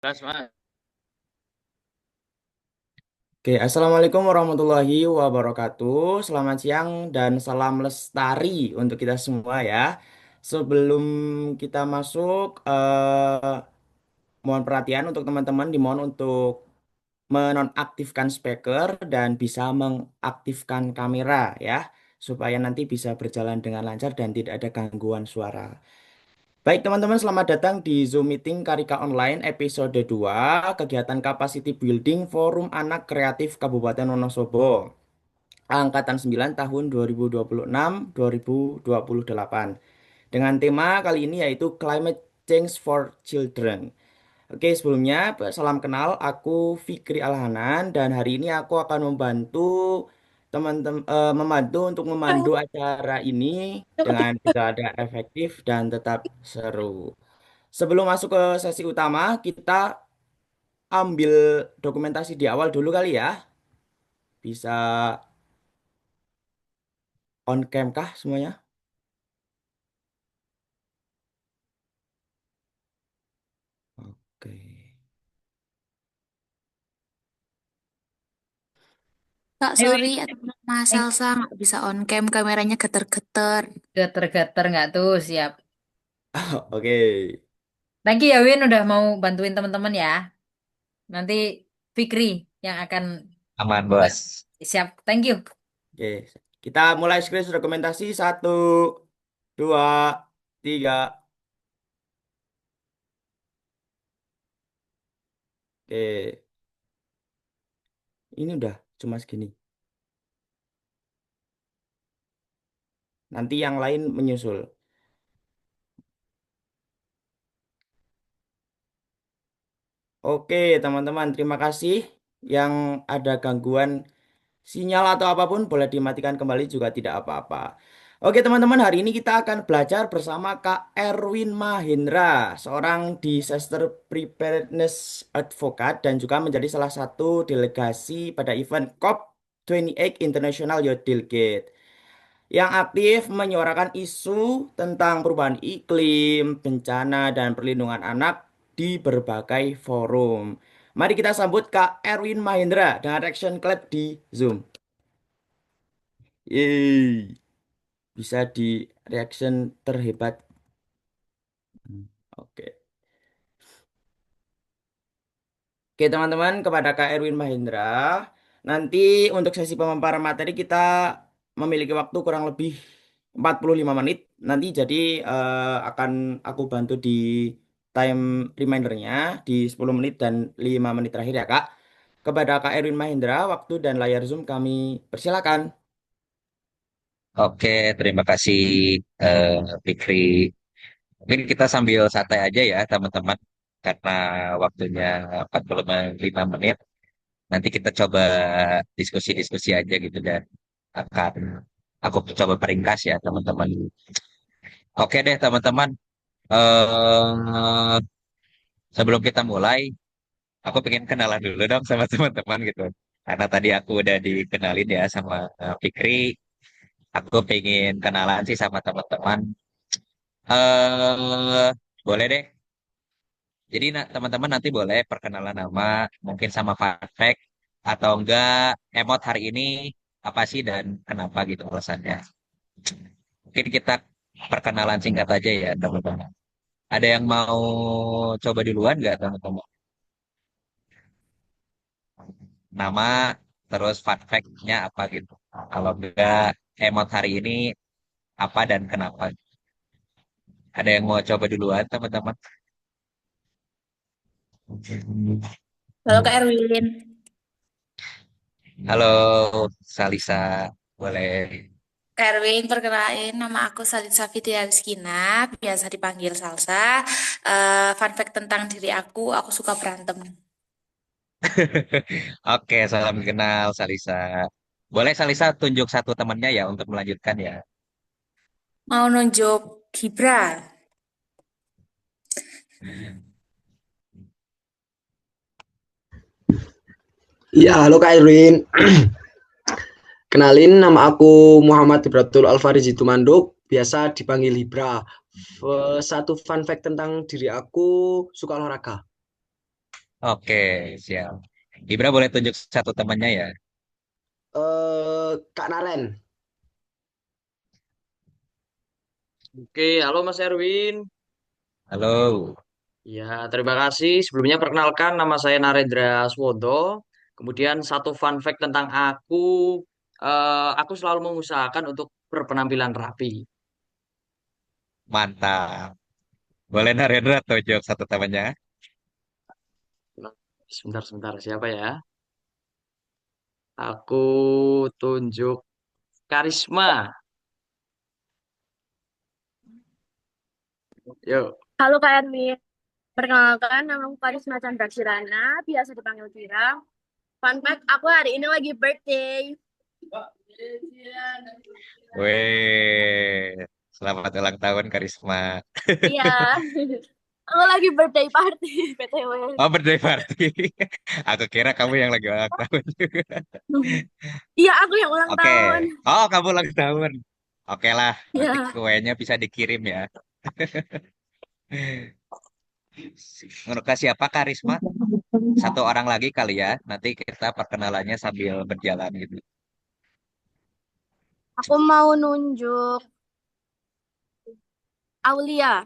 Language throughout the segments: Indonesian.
Kelas, Mas. Oke, Assalamualaikum warahmatullahi wabarakatuh. Selamat siang dan salam lestari untuk kita semua ya. Sebelum kita masuk, mohon perhatian untuk teman-teman, dimohon untuk menonaktifkan speaker dan bisa mengaktifkan kamera ya, supaya nanti bisa berjalan dengan lancar dan tidak ada gangguan suara. Baik teman-teman, selamat datang di Zoom Meeting Karika Online episode 2 kegiatan Capacity Building Forum Anak Kreatif Kabupaten Wonosobo. Angkatan 9 tahun 2026-2028. Dengan tema kali ini yaitu Climate Change for Children. Oke, sebelumnya salam kenal, aku Fikri Alhanan dan hari ini aku akan membantu teman-teman membantu untuk memandu acara ini dengan ada efektif dan tetap seru. Sebelum masuk ke sesi utama, kita ambil dokumentasi di awal dulu kali ya. Bisa on cam kah semuanya? Oke. Kak, Ayo, sorry, Mas Salsa nggak bisa on cam, kameranya geter-geter. gater-gater nggak tuh siap. Oke. Thank you ya Win udah mau bantuin teman-teman ya. Nanti Fikri yang akan Aman, ba- bos. siap. Thank you. Oke. Kita mulai screen dokumentasi. Satu, dua, tiga. Oke. Ini udah cuma segini. Nanti yang lain menyusul. Oke, teman-teman. Terima kasih. Yang ada gangguan sinyal atau apapun boleh dimatikan kembali juga tidak apa-apa. Oke teman-teman, hari ini kita akan belajar bersama Kak Erwin Mahendra, seorang disaster preparedness advocate dan juga menjadi salah satu delegasi pada event COP28 International Youth Delegate yang aktif menyuarakan isu tentang perubahan iklim, bencana, dan perlindungan anak di berbagai forum. Mari kita sambut Kak Erwin Mahendra dengan Action Clap di Zoom. Yeay, bisa di reaction terhebat. Oke. Oke, teman-teman, kepada Kak Erwin Mahendra, nanti untuk sesi pemaparan materi kita memiliki waktu kurang lebih 45 menit. Nanti jadi akan aku bantu di time remindernya di 10 menit dan 5 menit terakhir ya, Kak. Kepada Kak Erwin Mahendra, waktu dan layar Zoom kami persilakan. Oke, terima kasih Fikri. Mungkin kita sambil santai aja ya teman-teman, karena waktunya 45 menit. Nanti kita coba diskusi-diskusi aja gitu dan akan aku coba peringkas ya teman-teman. Oke deh teman-teman, eh sebelum kita mulai, aku pengen kenalan dulu dong sama teman-teman gitu. Karena tadi aku udah dikenalin ya sama Fikri. Aku pengen kenalan sih sama teman-teman. eh Boleh deh. Jadi teman-teman nanti boleh perkenalan nama, mungkin sama fun fact, atau enggak emot hari ini apa sih dan kenapa gitu alasannya. Mungkin kita perkenalan singkat aja ya teman-teman. Ada yang mau coba duluan nggak teman-teman? Nama, terus fun fact-nya apa gitu. Kalau enggak emot hari ini apa dan kenapa. Ada yang mau coba duluan teman-teman? Halo Kak Erwin. Halo, Salisa. Boleh. Kak Erwin, perkenalin nama aku Salin Safitri Rizkina, biasa dipanggil Salsa. Fun fact tentang diri aku suka berantem. Oke, salam kenal Salisa. Boleh Salisa tunjuk satu temannya ya untuk melanjutkan ya. Mau nunjuk Gibra. Iya, halo Kak Irwin. Kenalin, nama aku Muhammad Ibratul Alfarizi Tumanduk, biasa dipanggil Libra. Satu fun fact tentang diri aku, suka olahraga. Oke, siap. Ibra boleh tunjuk satu temannya ya. Kak Naren. Oke, halo Mas Erwin. Halo. Ya, terima kasih. Sebelumnya perkenalkan nama saya Narendra Swodo. Kemudian satu fun fact tentang aku selalu mengusahakan untuk berpenampilan rapi. Mantap. Boleh Narendra tunjuk satu temannya. Nah, sebentar, siapa ya? Aku tunjuk Karisma. Yuk. Halo Kak Erwin, perkenalkan nama aku Karisma Chandra Kirana, biasa dipanggil Kira. Fun fact, aku hari ini lagi birthday. Weh, selamat ulang tahun Karisma. Iya, aku lagi birthday party, BTW. Oh, birthday party. Aku kira kamu yang lagi ulang tahun juga. Iya, aku yang ulang Oke. tahun. Oh, kamu ulang tahun. Oke lah, nanti Iya, kuenya bisa dikirim ya. Menurut Kak siapa Karisma? Satu orang lagi kali ya. Nanti kita perkenalannya sambil berjalan gitu. aku mau nunjuk Aulia.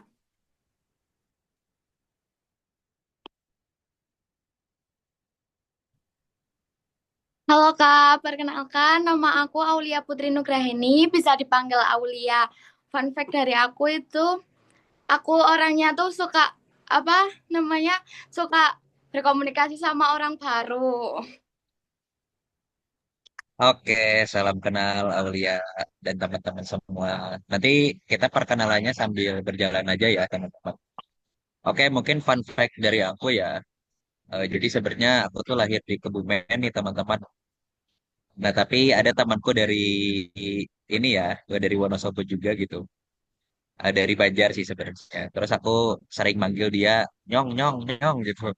Halo Kak, perkenalkan nama aku Aulia Putri Nugraheni, bisa dipanggil Aulia. Fun fact dari aku itu, aku orangnya tuh suka apa namanya suka berkomunikasi sama orang baru. Oke, salam kenal Aulia dan teman-teman semua. Nanti kita perkenalannya sambil berjalan aja ya, teman-teman. Oke, mungkin fun fact dari aku ya. Jadi sebenarnya aku tuh lahir di Kebumen nih, teman-teman. Nah, tapi ada temanku dari ini ya, dari Wonosobo juga gitu. Dari Banjar sih sebenarnya. Terus aku sering manggil dia nyong nyong nyong gitu.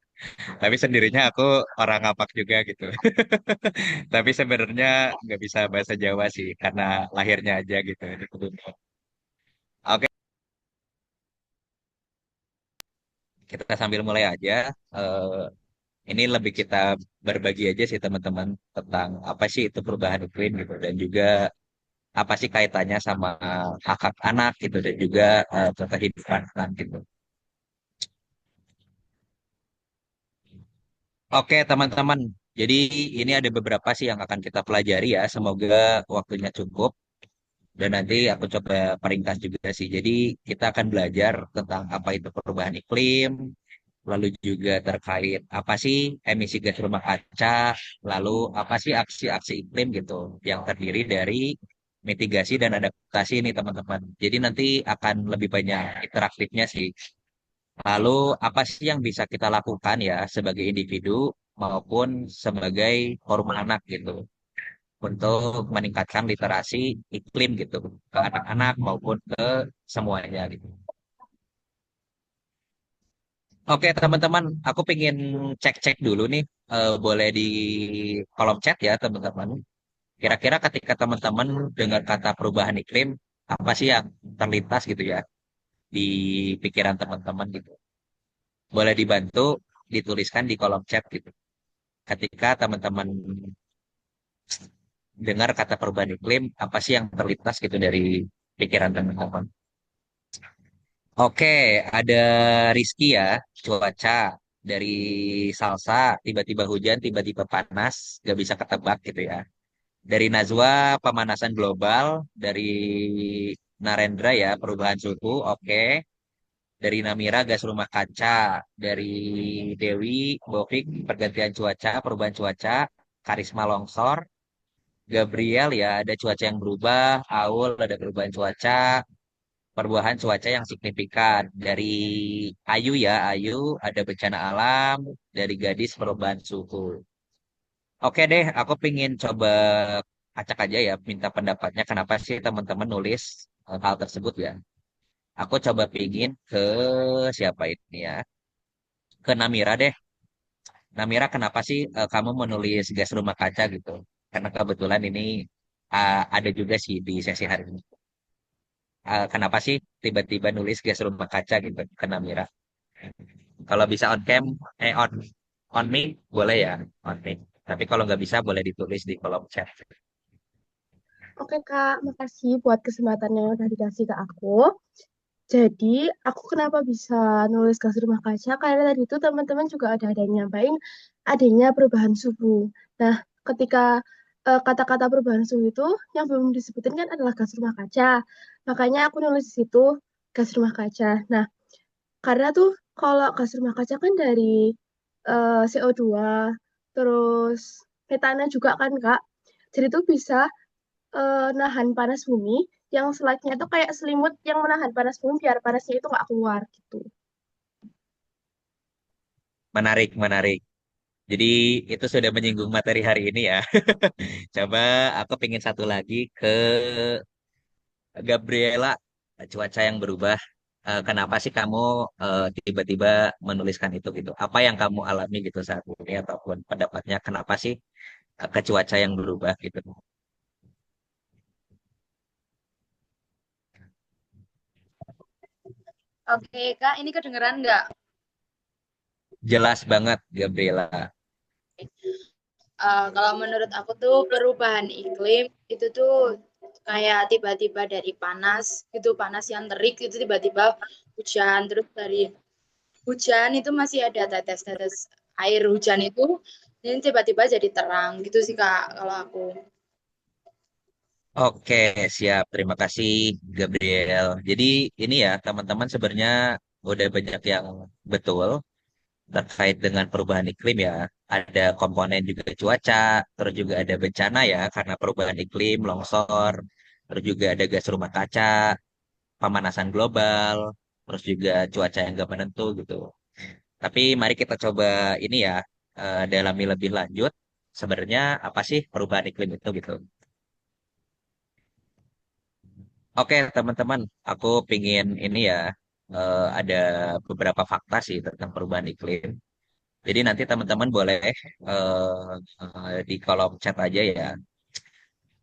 Tapi sendirinya aku orang ngapak juga gitu. Tapi sebenarnya nggak bisa bahasa Jawa sih karena lahirnya aja gitu di Kebumen. Oke, kita sambil mulai aja. Eh, ini lebih kita berbagi aja sih teman-teman tentang apa sih itu perubahan iklim gitu dan juga apa sih kaitannya sama hak hak anak gitu dan juga kehidupan anak gitu. Oke, teman-teman. Jadi ini ada beberapa sih yang akan kita pelajari ya. Semoga waktunya cukup. Dan nanti aku coba peringkas juga sih. Jadi kita akan belajar tentang apa itu perubahan iklim, lalu juga terkait apa sih emisi gas rumah kaca, lalu apa sih aksi-aksi iklim gitu yang terdiri dari mitigasi dan adaptasi nih teman-teman. Jadi nanti akan lebih banyak interaktifnya sih. Lalu apa sih yang bisa kita lakukan ya sebagai individu maupun sebagai forum anak gitu untuk meningkatkan literasi iklim gitu ke anak-anak maupun ke semuanya gitu. Oke teman-teman, aku pengen cek-cek dulu nih, boleh di kolom chat ya teman-teman. Kira-kira ketika teman-teman dengar kata perubahan iklim, apa sih yang terlintas gitu ya di pikiran teman-teman gitu. Boleh dibantu dituliskan di kolom chat gitu. Ketika teman-teman dengar kata perubahan iklim, apa sih yang terlintas gitu dari pikiran teman-teman? Oke, ada Rizky ya, cuaca dari Salsa, tiba-tiba hujan, tiba-tiba panas, gak bisa ketebak gitu ya. Dari Najwa, pemanasan global, dari Narendra ya, perubahan suhu, oke. Dari Namira, gas rumah kaca, dari Dewi, Bofik, pergantian cuaca, perubahan cuaca, Karisma longsor, Gabriel ya, ada cuaca yang berubah, Aul ada perubahan cuaca, perubahan cuaca yang signifikan. Dari Ayu ya, Ayu ada bencana alam, dari Gadis perubahan suhu. Oke deh, aku pingin coba acak aja ya, minta pendapatnya kenapa sih teman-teman nulis hal tersebut ya. Aku coba pingin ke siapa ini ya, ke Namira deh. Namira, kenapa sih kamu menulis gas rumah kaca gitu? Karena kebetulan ini ada juga sih di sesi hari ini. Kenapa sih tiba-tiba nulis gas rumah kaca gitu ke Namira? Kalau bisa on cam, on. On mic boleh ya, on mic. Tapi kalau nggak bisa boleh ditulis di kolom chat. Oke Kak, makasih buat kesempatannya yang udah dikasih ke aku. Jadi, aku kenapa bisa nulis gas rumah kaca? Karena tadi itu teman-teman juga ada yang nyampain adanya perubahan suhu. Nah, ketika kata-kata perubahan suhu itu yang belum disebutin kan adalah gas rumah kaca. Makanya aku nulis di situ gas rumah kaca. Nah, karena tuh kalau gas rumah kaca kan dari CO2, terus metana juga kan Kak. Jadi tuh bisa nahan panas bumi yang slide-nya itu kayak selimut yang menahan panas bumi biar panasnya itu nggak keluar gitu. Menarik, menarik. Jadi itu sudah menyinggung materi hari ini ya. Coba aku pingin satu lagi ke Gabriela, cuaca yang berubah. Kenapa sih kamu tiba-tiba menuliskan itu gitu? Apa yang kamu alami gitu saat ini ataupun pendapatnya kenapa sih ke cuaca yang berubah gitu? Oke, Kak, ini kedengeran nggak? Jelas banget Gabriela. Kalau menurut aku tuh perubahan iklim itu tuh kayak tiba-tiba dari panas, gitu panas yang terik itu tiba-tiba hujan, terus dari hujan itu masih ada tetes-tetes air hujan itu, ini tiba-tiba jadi terang gitu sih Kak kalau aku. Oke, siap. Terima kasih Gabriel. Jadi ini ya teman-teman sebenarnya udah banyak yang betul terkait dengan perubahan iklim ya. Ada komponen juga cuaca, terus juga ada bencana ya karena perubahan iklim, longsor, terus juga ada gas rumah kaca, pemanasan global, terus juga cuaca yang gak menentu gitu. Tapi mari kita coba ini ya, dalami lebih lanjut. Sebenarnya apa sih perubahan iklim itu gitu? Oke teman-teman, aku pingin ini ya, ada beberapa fakta sih tentang perubahan iklim. Jadi nanti teman-teman boleh di kolom chat aja ya,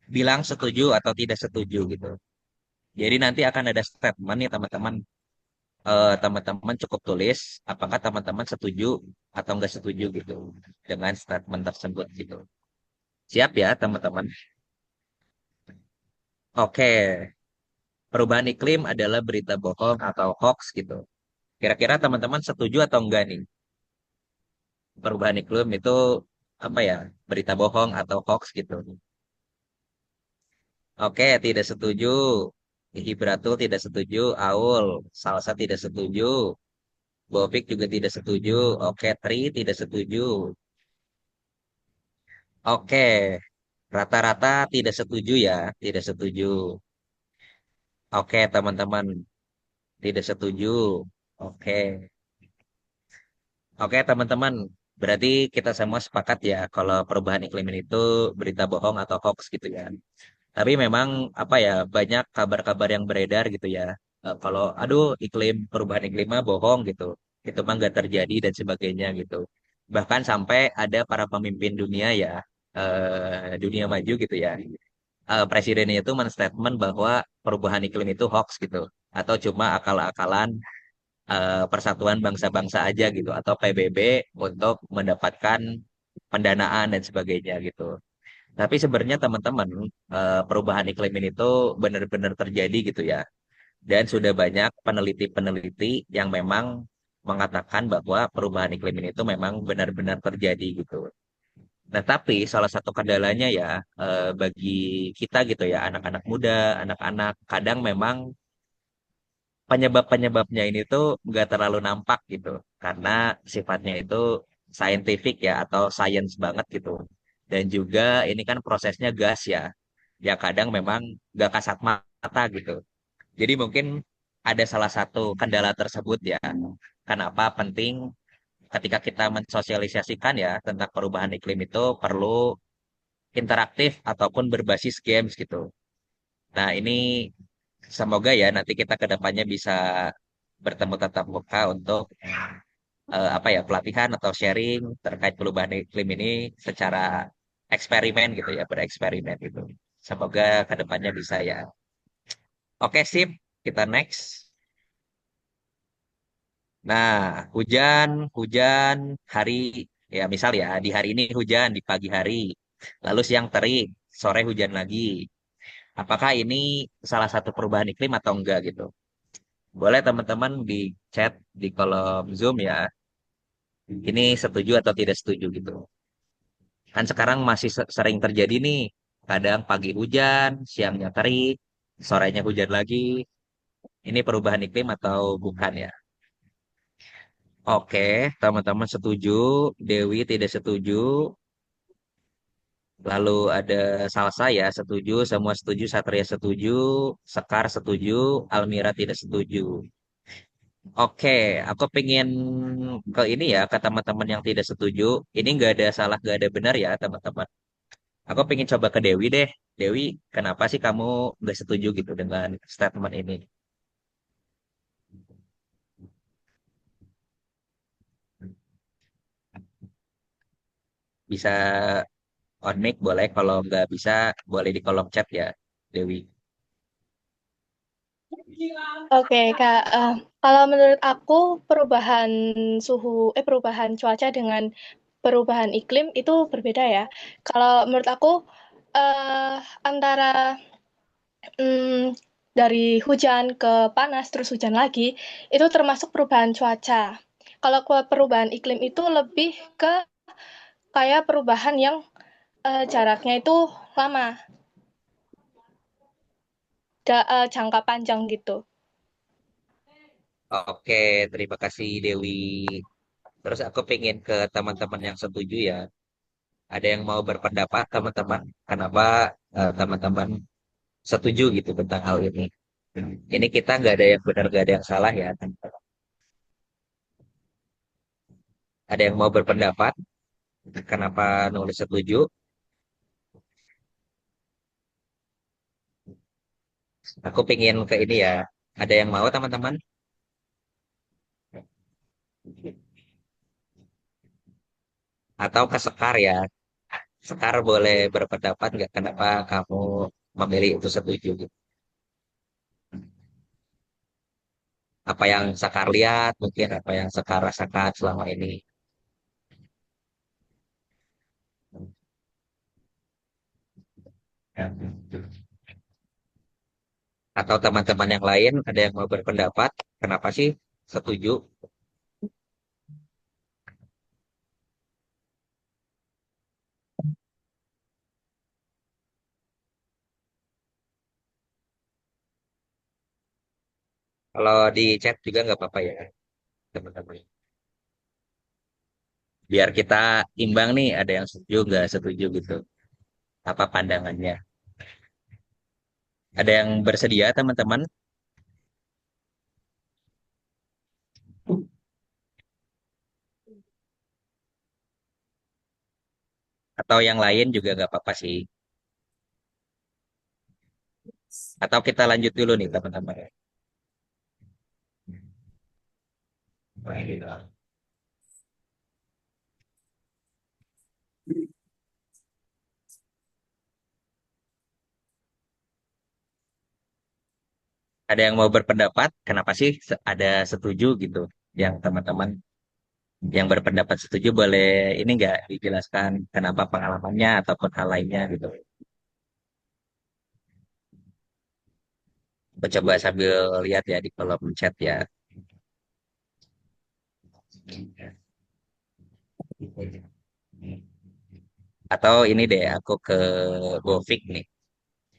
bilang setuju atau tidak setuju gitu. Jadi nanti akan ada statement nih teman-teman. Teman-teman cukup tulis apakah teman-teman setuju atau enggak setuju gitu dengan statement tersebut gitu. Siap ya teman-teman? Oke, perubahan iklim adalah berita bohong atau hoax gitu. Kira-kira teman-teman setuju atau enggak nih? Perubahan iklim itu apa ya? Berita bohong atau hoax gitu. Oke, tidak setuju. Hibratul tidak setuju. Aul, Salsa tidak setuju. Bopik juga tidak setuju. Oke, Tri tidak setuju. Oke, rata-rata tidak setuju ya. Tidak setuju. Oke, teman-teman. Tidak setuju. Oke. Oke, teman-teman. Berarti kita semua sepakat ya kalau perubahan iklim itu berita bohong atau hoax gitu ya. Tapi memang apa ya banyak kabar-kabar yang beredar gitu ya. Kalau aduh perubahan iklim mah bohong gitu. Itu mah nggak terjadi dan sebagainya gitu. Bahkan sampai ada para pemimpin dunia ya, dunia maju gitu ya. Presidennya itu menstatement bahwa perubahan iklim itu hoax gitu. Atau cuma akal-akalan Persatuan Bangsa-Bangsa aja gitu. Atau PBB untuk mendapatkan pendanaan dan sebagainya gitu. Tapi sebenarnya teman-teman, perubahan iklim ini tuh benar-benar terjadi gitu ya. Dan sudah banyak peneliti-peneliti yang memang mengatakan bahwa perubahan iklim ini tuh memang benar-benar terjadi gitu. Nah, tapi salah satu kendalanya ya bagi kita gitu ya, anak-anak muda, anak-anak, kadang memang penyebab-penyebabnya ini tuh nggak terlalu nampak gitu. Karena sifatnya itu scientific ya atau science banget gitu. Dan juga ini kan prosesnya gas ya. Ya kadang memang nggak kasat mata gitu. Jadi mungkin ada salah satu kendala tersebut ya. Kenapa penting ketika kita mensosialisasikan ya tentang perubahan iklim itu perlu interaktif ataupun berbasis games gitu. Nah ini semoga ya nanti kita ke depannya bisa bertemu tatap muka untuk apa ya pelatihan atau sharing terkait perubahan iklim ini secara eksperimen gitu ya bereksperimen gitu. Semoga ke depannya bisa ya. Oke sip, kita next. Nah, hujan, hujan hari Ya, misal ya, di hari ini hujan di pagi hari, lalu siang terik, sore hujan lagi. Apakah ini salah satu perubahan iklim atau enggak gitu? Boleh teman-teman di chat di kolom Zoom ya, ini setuju atau tidak setuju gitu. Kan sekarang masih sering terjadi nih, kadang pagi hujan, siangnya terik, sorenya hujan lagi. Ini perubahan iklim atau bukan ya? Oke, teman-teman setuju, Dewi tidak setuju, lalu ada Salsa ya setuju, semua setuju, Satria setuju, Sekar setuju, Almira tidak setuju. Oke, aku pengen ke ini ya, ke teman-teman yang tidak setuju. Ini nggak ada salah, nggak ada benar ya, teman-teman. Aku pengen coba ke Dewi deh. Dewi, kenapa sih kamu nggak setuju gitu dengan statement ini? Bisa on mic boleh, kalau nggak bisa boleh di kolom chat ya, Dewi. Oke, Kak. Kalau menurut aku perubahan cuaca dengan perubahan iklim itu berbeda ya. Kalau menurut aku eh antara mm, dari hujan ke panas terus hujan lagi itu termasuk perubahan cuaca. Kalau perubahan iklim itu lebih ke kayak perubahan yang jaraknya itu lama, jangka panjang gitu. Oke, terima kasih Dewi. Terus aku pengen ke teman-teman yang setuju ya. Ada yang mau berpendapat teman-teman? Kenapa teman-teman setuju gitu tentang hal ini? Ini kita nggak ada yang benar, nggak ada yang salah ya. Ada yang mau berpendapat? Kenapa nulis setuju? Aku pengen ke ini ya. Ada yang mau teman-teman? Atau ke Sekar ya? Sekar boleh berpendapat nggak kenapa kamu memilih itu setuju gitu? Apa yang Sekar lihat, mungkin apa yang Sekar rasakan selama ini? Atau teman-teman yang lain ada yang mau berpendapat? Kenapa sih setuju? Kalau di chat juga nggak apa-apa ya, teman-teman. Biar kita imbang nih, ada yang setuju nggak setuju gitu. Apa pandangannya? Ada yang bersedia teman-teman? Atau yang lain juga nggak apa-apa sih. Atau kita lanjut dulu nih teman-teman. Ada yang mau berpendapat? Kenapa sih ada setuju gitu? Yang teman-teman yang berpendapat setuju boleh ini nggak dijelaskan kenapa pengalamannya ataupun hal lainnya gitu. Aku coba sambil lihat ya di kolom chat ya. Atau ini deh aku ke Bofik nih.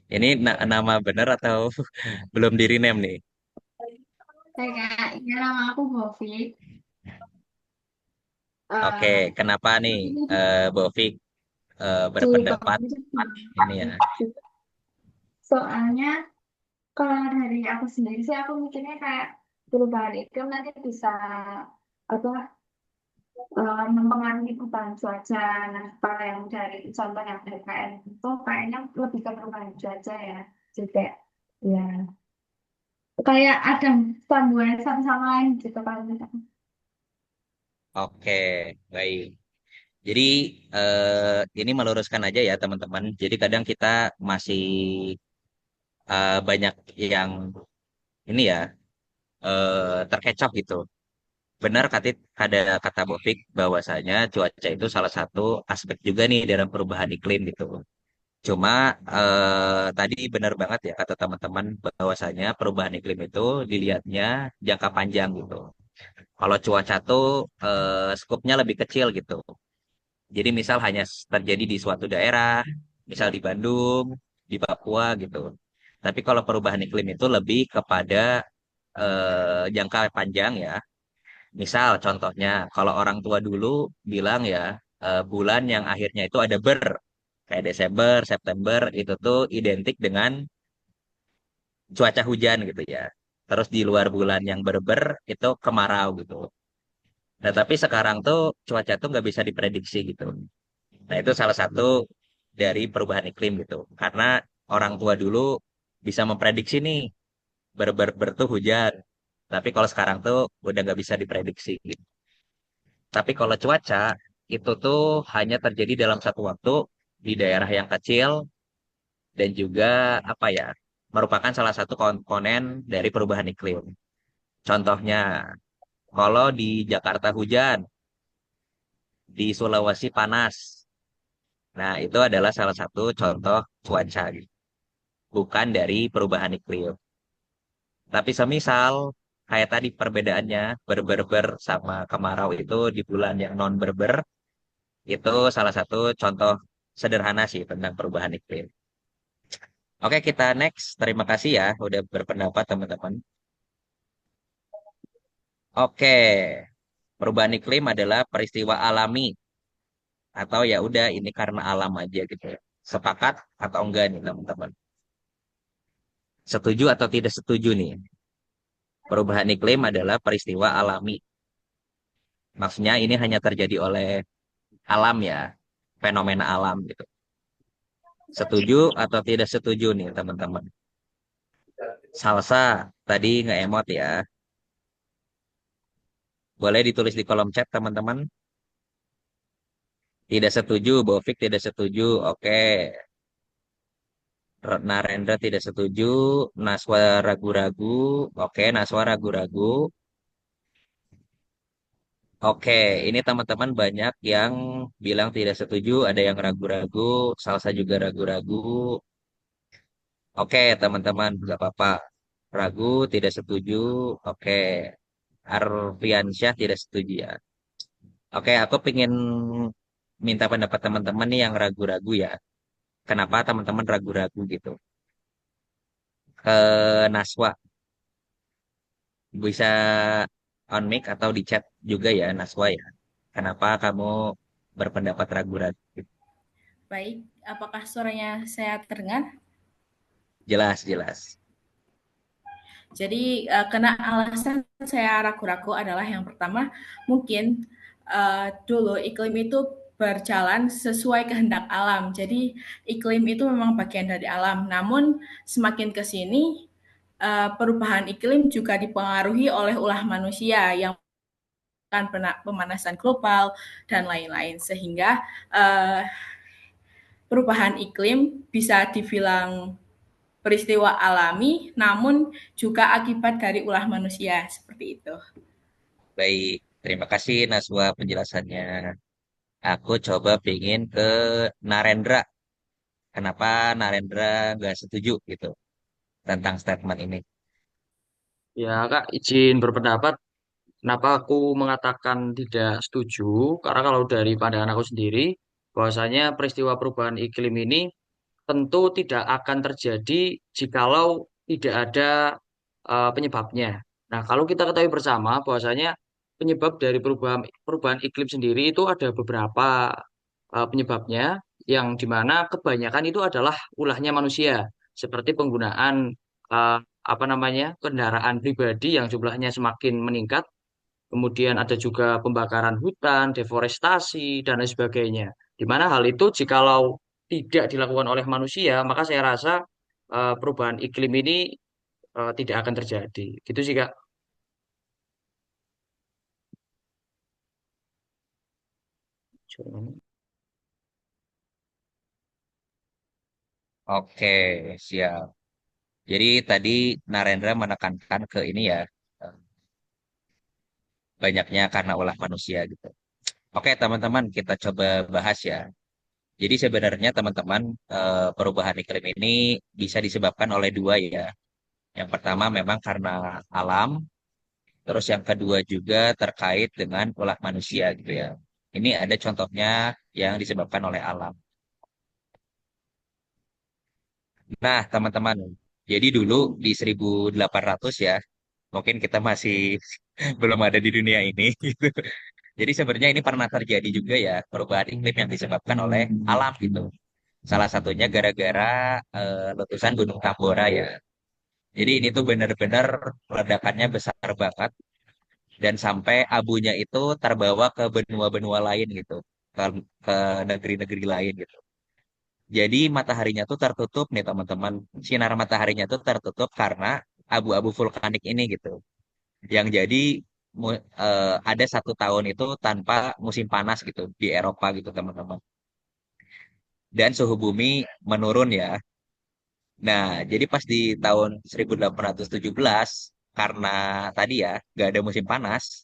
Ini nama bener atau belum di rename nih? Hai Kak, ini nama aku Bovi. Oke, Eh, kenapa nih Bofik di berpendapat Bogor. ini ya? Soalnya kalau dari aku sendiri sih aku mikirnya kayak perubahan iklim nanti bisa apa mempengaruhi perubahan cuaca. Nah, kalau yang dari contoh yang PPN itu kayaknya lebih ke perubahan cuaca ya. Jadi kayak ya kayak ada sambungan satu sama lain gitu kalau misalnya. Oke, baik. Jadi ini meluruskan aja ya teman-teman. Jadi kadang kita masih banyak yang ini ya terkecoh gitu. benar ada kata Bofik bahwasanya cuaca itu salah satu aspek juga nih dalam perubahan iklim gitu. Cuma tadi benar banget ya kata teman-teman bahwasanya perubahan iklim itu dilihatnya jangka panjang gitu. Kalau cuaca tuh skupnya lebih kecil gitu. Jadi misal hanya terjadi di suatu daerah, misal di Bandung, di Papua gitu. Tapi kalau perubahan iklim itu lebih kepada jangka panjang ya. Misal contohnya, kalau orang tua dulu bilang ya, bulan yang akhirnya itu ada kayak Desember, September, itu tuh identik dengan cuaca hujan gitu ya. Terus di luar bulan yang itu kemarau gitu. Nah, tapi sekarang tuh cuaca tuh nggak bisa diprediksi gitu. Nah, itu salah satu dari perubahan iklim gitu. Karena orang tua dulu bisa memprediksi nih, ber tuh hujan. Tapi kalau sekarang tuh udah nggak bisa diprediksi gitu. Tapi kalau cuaca itu tuh hanya terjadi dalam satu waktu di daerah yang kecil dan juga apa ya, merupakan salah satu komponen dari perubahan iklim. Contohnya, kalau di Jakarta hujan, di Sulawesi panas. Nah, itu adalah salah satu contoh cuaca, gitu. Bukan dari perubahan iklim. Tapi semisal, kayak tadi perbedaannya, ber sama kemarau itu di bulan yang non-berber, itu salah satu contoh sederhana sih tentang perubahan iklim. Oke, kita next. Terima kasih ya udah berpendapat teman-teman. Oke, perubahan iklim adalah peristiwa alami atau ya udah ini karena alam aja gitu. Sepakat atau enggak nih teman-teman? Setuju atau tidak setuju nih? Perubahan iklim adalah peristiwa alami. Maksudnya ini hanya terjadi oleh alam ya, fenomena alam gitu. Setuju atau tidak setuju nih teman-teman? Salsa tadi nge-emot ya. Boleh ditulis di kolom chat teman-teman. Tidak setuju, Bofik tidak setuju. Oke. Narendra tidak setuju. Naswa ragu-ragu. Oke, Naswa ragu-ragu. Oke, ini teman-teman banyak yang bilang tidak setuju, ada yang ragu-ragu, Salsa juga ragu-ragu. Oke, teman-teman, nggak apa-apa. Ragu, tidak setuju. Oke, Arfiansyah tidak setuju ya. Oke, aku pengen minta pendapat teman-teman nih yang ragu-ragu ya. Kenapa teman-teman ragu-ragu gitu? Naswa, bisa on mic atau di chat juga ya, Naswa ya. Kenapa kamu berpendapat ragu-ragu? Baik, apakah suaranya saya terdengar? Jelas, jelas. Jadi, karena alasan saya ragu-ragu adalah yang pertama, mungkin dulu iklim itu berjalan sesuai kehendak alam. Jadi iklim itu memang bagian dari alam. Namun semakin ke sini perubahan iklim juga dipengaruhi oleh ulah manusia yang kan pemanasan global dan lain-lain sehingga perubahan iklim bisa dibilang peristiwa alami namun juga akibat dari ulah manusia seperti itu. Baik, terima kasih Naswa penjelasannya. Aku coba pingin ke Narendra. Kenapa Narendra nggak setuju gitu tentang statement ini? Ya, Kak, izin berpendapat. Kenapa aku mengatakan tidak setuju? Karena kalau dari pandangan aku sendiri, bahwasanya peristiwa perubahan iklim ini tentu tidak akan terjadi jikalau tidak ada penyebabnya. Nah, kalau kita ketahui bersama bahwasanya penyebab dari perubahan perubahan iklim sendiri itu ada beberapa penyebabnya yang dimana kebanyakan itu adalah ulahnya manusia, seperti penggunaan eh, apa namanya kendaraan pribadi yang jumlahnya semakin meningkat. Kemudian ada juga pembakaran hutan, deforestasi, dan lain sebagainya. Di mana hal itu jikalau tidak dilakukan oleh manusia, maka saya rasa perubahan iklim ini tidak akan terjadi. Gitu sih, Kak. Oke, siap. Jadi tadi Narendra menekankan ke ini ya. banyaknya karena ulah manusia gitu. Oke, teman-teman, kita coba bahas ya. Jadi sebenarnya teman-teman perubahan iklim ini bisa disebabkan oleh dua ya. Yang pertama memang karena alam, terus yang kedua juga terkait dengan ulah manusia gitu ya. Ini ada contohnya yang disebabkan oleh alam. Nah, teman-teman, jadi dulu di 1800 ya, mungkin kita masih belum ada di dunia ini gitu. Jadi sebenarnya ini pernah terjadi juga ya perubahan iklim yang disebabkan oleh alam gitu. Salah satunya gara-gara letusan Gunung Tambora ya. Jadi ini tuh benar-benar ledakannya besar banget dan sampai abunya itu terbawa ke benua-benua lain gitu, ke, ke negeri-negeri lain gitu. Jadi mataharinya tuh tertutup nih teman-teman. Sinar mataharinya tuh tertutup karena abu-abu vulkanik ini gitu. Yang jadi ada 1 tahun itu tanpa musim panas gitu di Eropa gitu teman-teman. Dan suhu bumi menurun ya. Nah, jadi pas di tahun 1817 karena tadi ya nggak ada musim panas,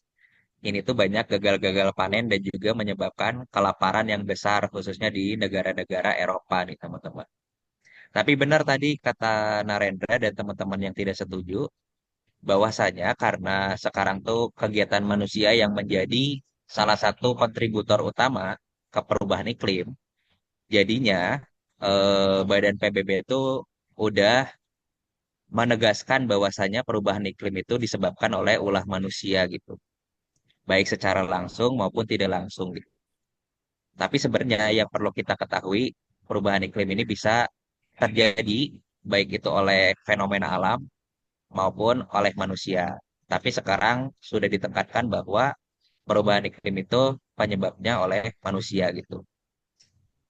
ini tuh banyak gagal-gagal panen dan juga menyebabkan kelaparan yang besar khususnya di negara-negara Eropa nih teman-teman. Tapi benar tadi kata Narendra dan teman-teman yang tidak setuju, bahwasanya karena sekarang tuh kegiatan manusia yang menjadi salah satu kontributor utama ke perubahan iklim, jadinya Badan PBB itu udah menegaskan bahwasanya perubahan iklim itu disebabkan oleh ulah manusia gitu, baik secara langsung maupun tidak langsung gitu. Tapi sebenarnya yang perlu kita ketahui, perubahan iklim ini bisa terjadi baik itu oleh fenomena alam maupun oleh manusia. Tapi sekarang sudah ditingkatkan bahwa perubahan iklim itu penyebabnya oleh manusia gitu.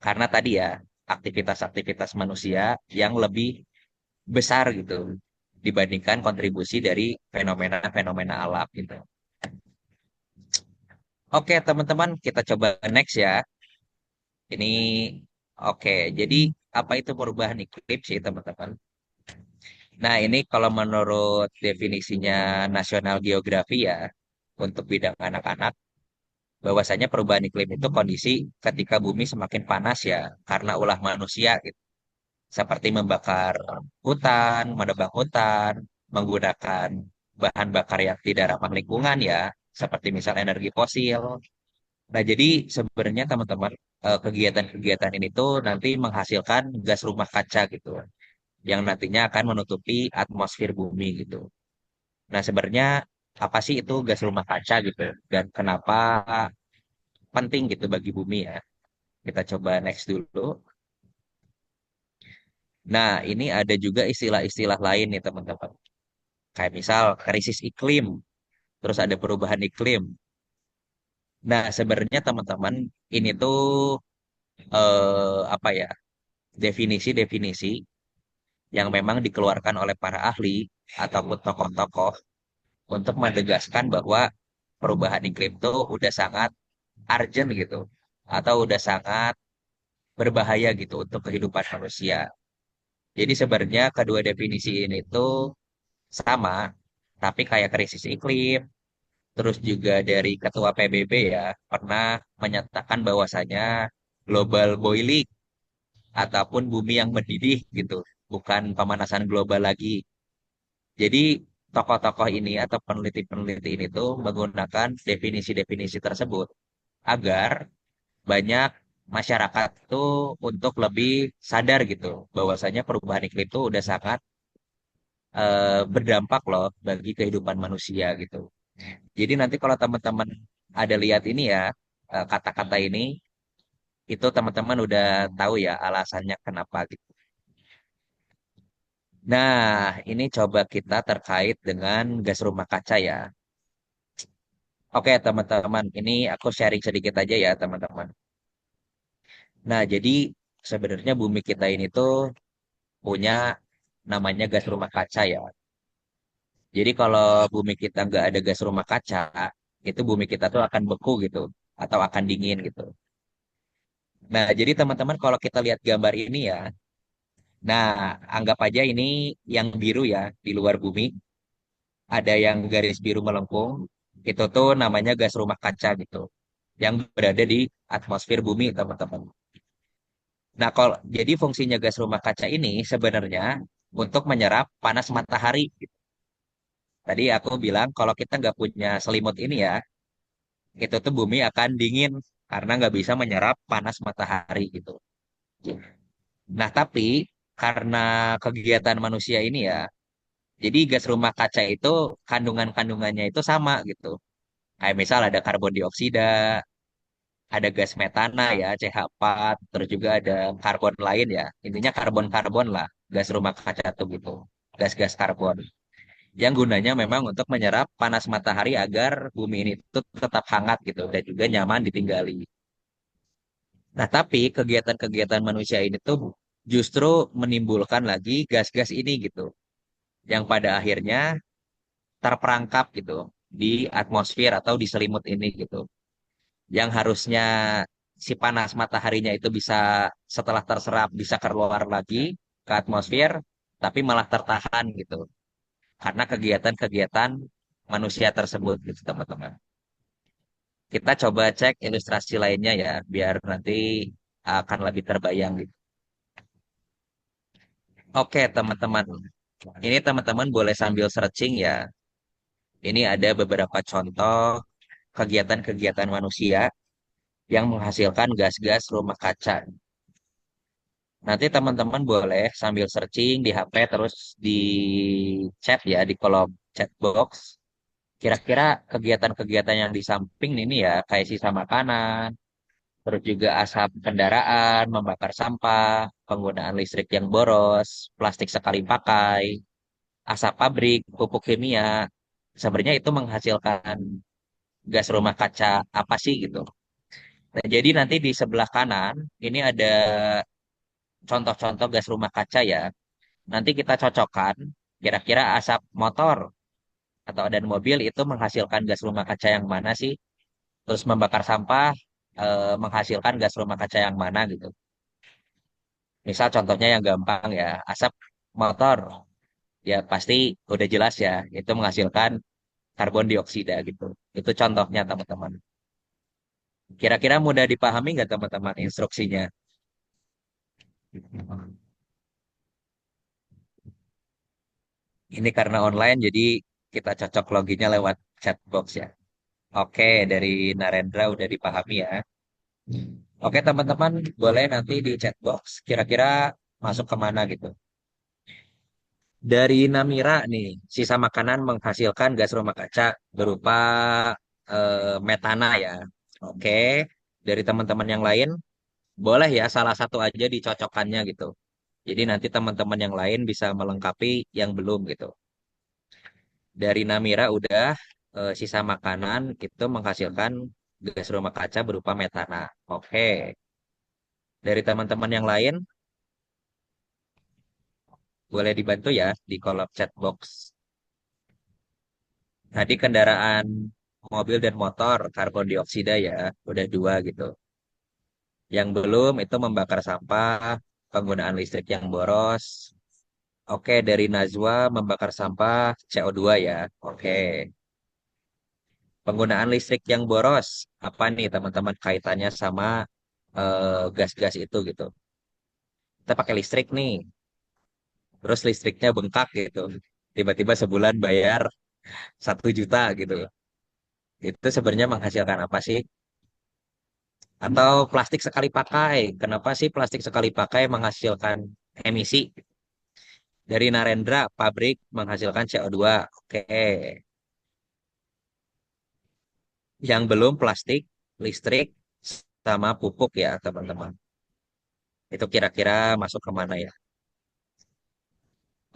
Karena tadi ya, aktivitas-aktivitas manusia yang lebih besar gitu dibandingkan kontribusi dari fenomena-fenomena alam gitu. Oke, teman-teman, kita coba next ya. Ini oke. Jadi apa itu perubahan iklim sih, teman-teman? Nah, ini kalau menurut definisinya National Geography ya, untuk bidang anak-anak, bahwasanya perubahan iklim itu kondisi ketika bumi semakin panas ya, karena ulah manusia gitu. Seperti membakar hutan, menebang hutan, menggunakan bahan bakar yang tidak ramah lingkungan ya, seperti misal energi fosil. Nah, jadi sebenarnya teman-teman, kegiatan-kegiatan ini tuh nanti menghasilkan gas rumah kaca gitu, yang nantinya akan menutupi atmosfer bumi gitu. Nah, sebenarnya apa sih itu gas rumah kaca gitu, dan kenapa penting gitu bagi bumi ya? Kita coba next dulu. Nah, ini ada juga istilah-istilah lain nih teman-teman. Kayak misal krisis iklim, terus ada perubahan iklim. Nah, sebenarnya teman-teman ini tuh apa ya? Definisi-definisi yang memang dikeluarkan oleh para ahli ataupun tokoh-tokoh untuk menegaskan bahwa perubahan iklim itu udah sangat urgent gitu atau udah sangat berbahaya gitu untuk kehidupan manusia. Jadi sebenarnya kedua definisi ini tuh sama, tapi kayak krisis iklim, terus juga dari Ketua PBB ya pernah menyatakan bahwasanya global boiling ataupun bumi yang mendidih gitu, bukan pemanasan global lagi. Jadi tokoh-tokoh ini atau peneliti-peneliti ini tuh menggunakan definisi-definisi tersebut agar banyak masyarakat tuh untuk lebih sadar gitu bahwasanya perubahan iklim itu udah sangat berdampak loh bagi kehidupan manusia gitu. Jadi nanti kalau teman-teman ada lihat ini ya kata-kata ini itu teman-teman udah tahu ya alasannya kenapa gitu. Nah, ini coba kita terkait dengan gas rumah kaca ya. Oke, teman-teman, ini aku sharing sedikit aja ya, teman-teman. Nah, jadi sebenarnya bumi kita ini tuh punya namanya gas rumah kaca ya. Jadi kalau bumi kita nggak ada gas rumah kaca, itu bumi kita tuh akan beku gitu, atau akan dingin gitu. Nah, jadi teman-teman kalau kita lihat gambar ini ya, nah anggap aja ini yang biru ya di luar bumi, ada yang garis biru melengkung. Itu tuh namanya gas rumah kaca gitu, yang berada di atmosfer bumi, teman-teman. Nah, kalau jadi fungsinya gas rumah kaca ini sebenarnya untuk menyerap panas matahari. Tadi aku bilang kalau kita nggak punya selimut ini ya, itu tuh bumi akan dingin karena nggak bisa menyerap panas matahari gitu. Nah, tapi karena kegiatan manusia ini ya, jadi gas rumah kaca itu kandungannya itu sama gitu. Kayak misal ada karbon dioksida, ada gas metana ya, CH4, terus juga ada karbon lain ya. Intinya karbon-karbon lah, gas rumah kaca tuh gitu. Gas-gas karbon. Yang gunanya memang untuk menyerap panas matahari agar bumi ini tuh tetap hangat gitu dan juga nyaman ditinggali. Nah, tapi kegiatan-kegiatan manusia ini tuh justru menimbulkan lagi gas-gas ini gitu, yang pada akhirnya terperangkap gitu di atmosfer atau di selimut ini gitu. Yang harusnya si panas mataharinya itu bisa setelah terserap bisa keluar lagi ke atmosfer, tapi malah tertahan gitu karena kegiatan-kegiatan manusia tersebut gitu teman-teman. Kita coba cek ilustrasi lainnya ya biar nanti akan lebih terbayang gitu. Oke teman-teman, ini teman-teman boleh sambil searching ya. Ini ada beberapa contoh kegiatan-kegiatan manusia yang menghasilkan gas-gas rumah kaca. Nanti teman-teman boleh sambil searching di HP terus di chat ya di kolom chat box. Kira-kira kegiatan-kegiatan yang di samping ini ya kayak sisa makanan, terus juga asap kendaraan, membakar sampah, penggunaan listrik yang boros, plastik sekali pakai, asap pabrik, pupuk kimia. Sebenarnya itu menghasilkan gas rumah kaca apa sih gitu. Nah, jadi nanti di sebelah kanan ini ada contoh-contoh gas rumah kaca ya. Nanti kita cocokkan kira-kira asap motor atau dan mobil itu menghasilkan gas rumah kaca yang mana sih? Terus membakar sampah menghasilkan gas rumah kaca yang mana gitu. Misal contohnya yang gampang ya, asap motor ya pasti udah jelas ya, itu menghasilkan karbon dioksida gitu. Itu contohnya teman-teman. Kira-kira mudah dipahami nggak teman-teman instruksinya? Ini karena online jadi kita cocok loginya lewat chat box ya. Oke, dari Narendra udah dipahami ya. Oke teman-teman, boleh nanti di chat box kira-kira masuk kemana gitu. Dari Namira nih, sisa makanan menghasilkan gas rumah kaca berupa metana ya. Oke, dari teman-teman yang lain, boleh ya salah satu aja dicocokkannya gitu. Jadi nanti teman-teman yang lain bisa melengkapi yang belum gitu. Dari Namira udah sisa makanan itu menghasilkan gas rumah kaca berupa metana. Oke, dari teman-teman yang lain boleh dibantu ya di kolom chat box. Tadi kendaraan mobil dan motor karbon dioksida ya, udah dua gitu. Yang belum itu membakar sampah, penggunaan listrik yang boros. Oke, dari Najwa membakar sampah CO2 ya. Oke. Penggunaan listrik yang boros. Apa nih teman-teman kaitannya sama gas-gas itu gitu. Kita pakai listrik nih, terus listriknya bengkak gitu. Tiba-tiba sebulan bayar 1 juta gitu. Itu sebenarnya menghasilkan apa sih? Atau plastik sekali pakai. Kenapa sih plastik sekali pakai menghasilkan emisi? Dari Narendra, pabrik menghasilkan CO2. Oke. Yang belum plastik, listrik, sama pupuk ya, teman-teman. Itu kira-kira masuk kemana ya?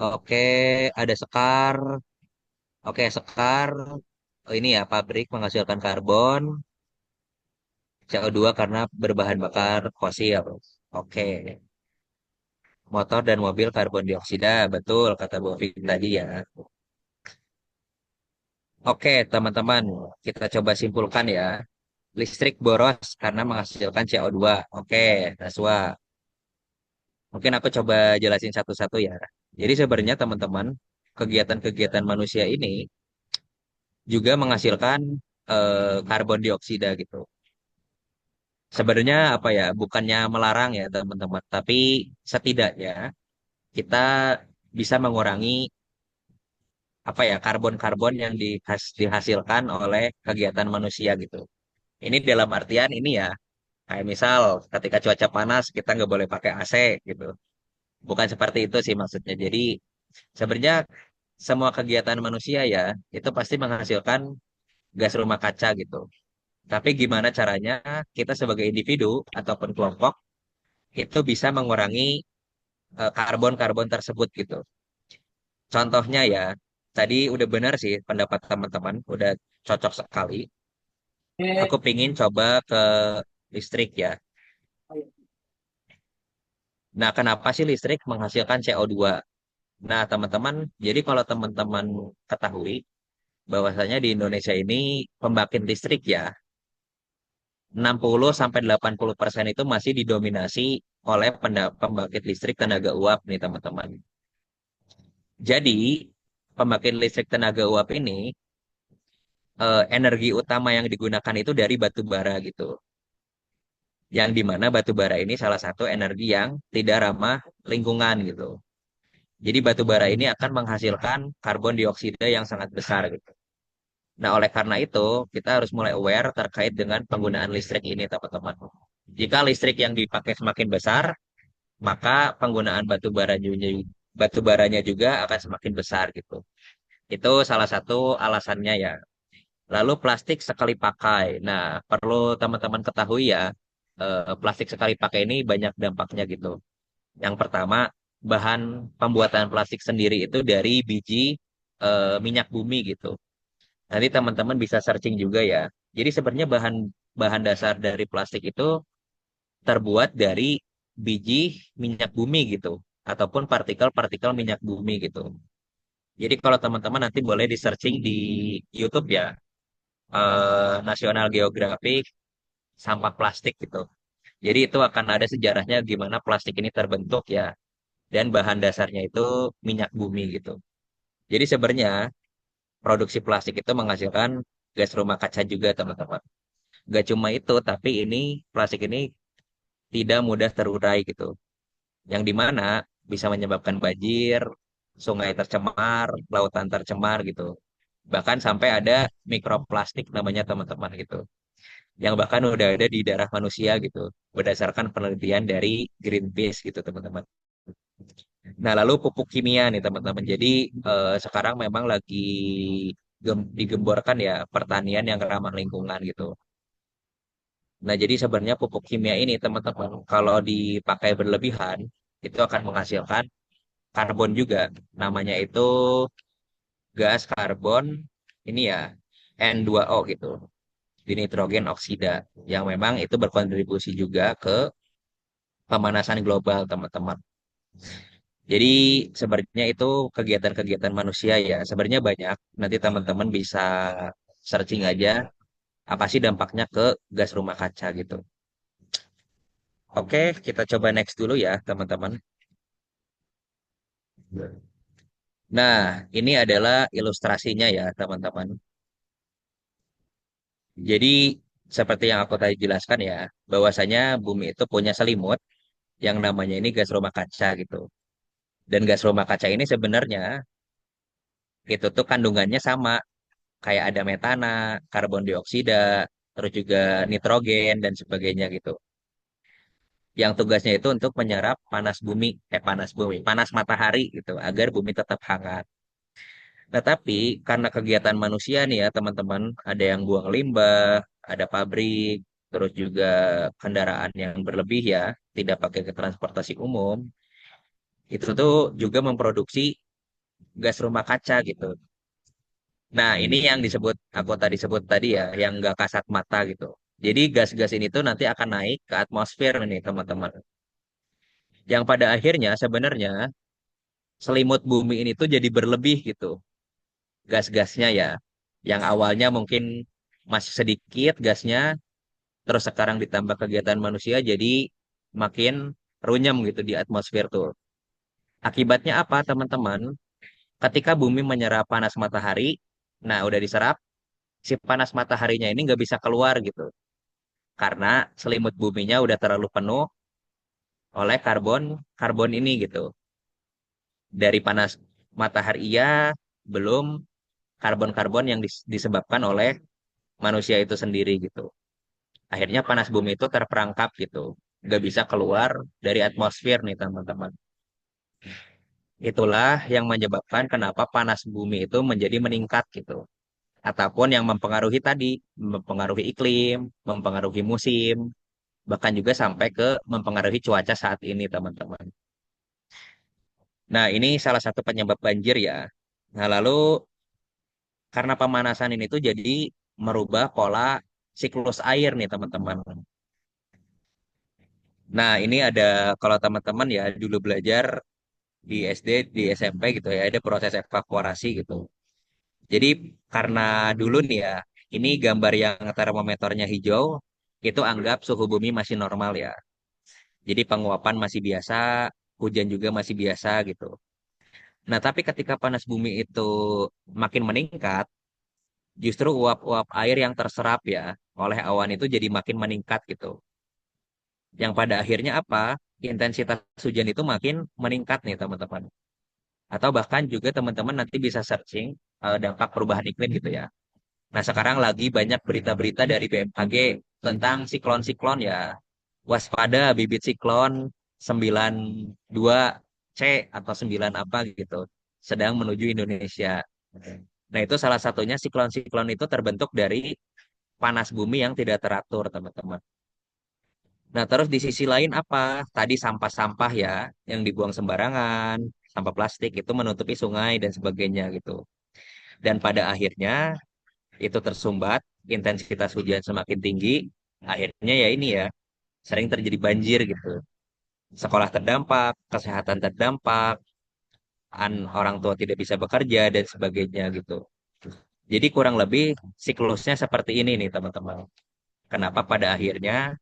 Oke, ada Sekar. Oke, Sekar. Oh, ini ya, pabrik menghasilkan karbon, CO2 karena berbahan bakar fosil. Oke. Motor dan mobil karbon dioksida, betul kata Bu Fik tadi ya. Oke, teman-teman, kita coba simpulkan ya. Listrik boros karena menghasilkan CO2. Oke, Naswa. Mungkin aku coba jelasin satu-satu ya. Jadi sebenarnya teman-teman, kegiatan-kegiatan manusia ini juga menghasilkan karbon dioksida gitu. Sebenarnya apa ya, bukannya melarang ya teman-teman, tapi setidaknya kita bisa mengurangi apa ya, karbon-karbon yang dihasilkan oleh kegiatan manusia gitu. Ini dalam artian ini ya, kayak misal ketika cuaca panas kita nggak boleh pakai AC gitu. Bukan seperti itu sih maksudnya. Jadi sebenarnya semua kegiatan manusia ya itu pasti menghasilkan gas rumah kaca gitu. Tapi gimana caranya kita sebagai individu ataupun kelompok itu bisa mengurangi karbon-karbon tersebut gitu. Contohnya ya, tadi udah benar sih pendapat teman-teman, udah cocok sekali. Aku pingin coba ke listrik ya. Nah, kenapa sih listrik menghasilkan CO2? Nah, teman-teman, jadi kalau teman-teman ketahui bahwasanya di Indonesia ini pembangkit listrik ya, 60 sampai 80% itu masih didominasi oleh pembangkit listrik tenaga uap nih, teman-teman. Jadi, pembangkit listrik tenaga uap ini energi utama yang digunakan itu dari batu bara gitu. Yang dimana batu bara ini salah satu energi yang tidak ramah lingkungan gitu. Jadi batu bara ini akan menghasilkan karbon dioksida yang sangat besar gitu. Nah, oleh karena itu, kita harus mulai aware terkait dengan penggunaan listrik ini, teman-teman. Jika listrik yang dipakai semakin besar, maka penggunaan batu baranya juga akan semakin besar gitu. Itu salah satu alasannya ya. Lalu plastik sekali pakai. Nah, perlu teman-teman ketahui ya, plastik sekali pakai ini banyak dampaknya gitu. Yang pertama, bahan pembuatan plastik sendiri itu dari biji minyak bumi gitu. Nanti teman-teman bisa searching juga ya. Jadi sebenarnya bahan bahan dasar dari plastik itu terbuat dari biji minyak bumi gitu, ataupun partikel-partikel minyak bumi gitu. Jadi kalau teman-teman nanti boleh di searching di YouTube ya, National Geographic sampah plastik gitu. Jadi itu akan ada sejarahnya gimana plastik ini terbentuk ya, dan bahan dasarnya itu minyak bumi gitu. Jadi sebenarnya produksi plastik itu menghasilkan gas rumah kaca juga teman-teman. Gak cuma itu, tapi ini plastik ini tidak mudah terurai gitu. Yang dimana bisa menyebabkan banjir, sungai tercemar, lautan tercemar gitu. Bahkan sampai ada mikroplastik namanya teman-teman gitu. Yang bahkan udah ada di darah manusia gitu. Berdasarkan penelitian dari Greenpeace gitu teman-teman. Nah, lalu pupuk kimia nih teman-teman. Jadi sekarang memang lagi digemborkan ya pertanian yang ramah lingkungan gitu. Nah, jadi sebenarnya pupuk kimia ini teman-teman, kalau dipakai berlebihan, itu akan menghasilkan karbon juga. Namanya itu gas karbon, ini ya, N2O gitu, di nitrogen oksida, yang memang itu berkontribusi juga ke pemanasan global, teman-teman. Jadi sebenarnya itu kegiatan-kegiatan manusia ya, sebenarnya banyak. Nanti teman-teman bisa searching aja apa sih dampaknya ke gas rumah kaca gitu. Oke, kita coba next dulu ya, teman-teman. Nah, ini adalah ilustrasinya ya, teman-teman. Jadi, seperti yang aku tadi jelaskan ya, bahwasanya bumi itu punya selimut yang namanya ini gas rumah kaca gitu. Dan gas rumah kaca ini sebenarnya itu tuh kandungannya sama, kayak ada metana, karbon dioksida, terus juga nitrogen dan sebagainya gitu. Yang tugasnya itu untuk menyerap panas bumi, panas matahari gitu, agar bumi tetap hangat. Tetapi karena kegiatan manusia nih ya teman-teman, ada yang buang limbah, ada pabrik, terus juga kendaraan yang berlebih ya, tidak pakai ke transportasi umum, itu tuh juga memproduksi gas rumah kaca gitu. Nah, ini yang aku tadi sebut tadi ya, yang nggak kasat mata gitu. Jadi gas-gas ini tuh nanti akan naik ke atmosfer nih teman-teman. Yang pada akhirnya sebenarnya selimut bumi ini tuh jadi berlebih gitu. Gas-gasnya ya. Yang awalnya mungkin masih sedikit gasnya, terus sekarang ditambah kegiatan manusia jadi makin runyam gitu di atmosfer tuh. Akibatnya apa teman-teman? Ketika bumi menyerap panas matahari, nah udah diserap, si panas mataharinya ini nggak bisa keluar gitu. Karena selimut buminya udah terlalu penuh oleh karbon karbon ini gitu. Dari panas matahari iya, belum karbon-karbon yang disebabkan oleh manusia itu sendiri gitu. Akhirnya panas bumi itu terperangkap gitu. Nggak bisa keluar dari atmosfer nih teman-teman. Itulah yang menyebabkan kenapa panas bumi itu menjadi meningkat gitu. Ataupun yang mempengaruhi tadi, mempengaruhi iklim, mempengaruhi musim, bahkan juga sampai ke mempengaruhi cuaca saat ini teman-teman. Nah, ini salah satu penyebab banjir ya. Nah, lalu karena pemanasan ini tuh jadi merubah pola siklus air nih teman-teman. Nah, ini ada kalau teman-teman ya dulu belajar di SD, di SMP gitu ya, ada proses evaporasi gitu. Jadi karena dulu nih ya, ini gambar yang termometernya hijau, itu anggap suhu bumi masih normal ya. Jadi penguapan masih biasa, hujan juga masih biasa gitu. Nah, tapi ketika panas bumi itu makin meningkat, justru uap-uap air yang terserap ya oleh awan itu jadi makin meningkat gitu. Yang pada akhirnya apa? Intensitas hujan itu makin meningkat nih teman-teman. Atau bahkan juga teman-teman nanti bisa searching dampak perubahan iklim gitu ya. Nah, sekarang lagi banyak berita-berita dari BMKG tentang siklon-siklon ya. Waspada bibit siklon 92C atau 9 apa gitu. Sedang menuju Indonesia. Nah, itu salah satunya siklon-siklon itu terbentuk dari panas bumi yang tidak teratur, teman-teman. Nah, terus di sisi lain apa? Tadi sampah-sampah ya, yang dibuang sembarangan, sampah plastik itu menutupi sungai dan sebagainya gitu. Dan pada akhirnya itu tersumbat, intensitas hujan semakin tinggi, akhirnya ya ini ya, sering terjadi banjir gitu. Sekolah terdampak, kesehatan terdampak, orang tua tidak bisa bekerja dan sebagainya gitu. Jadi kurang lebih siklusnya seperti ini nih teman-teman. Kenapa pada akhirnya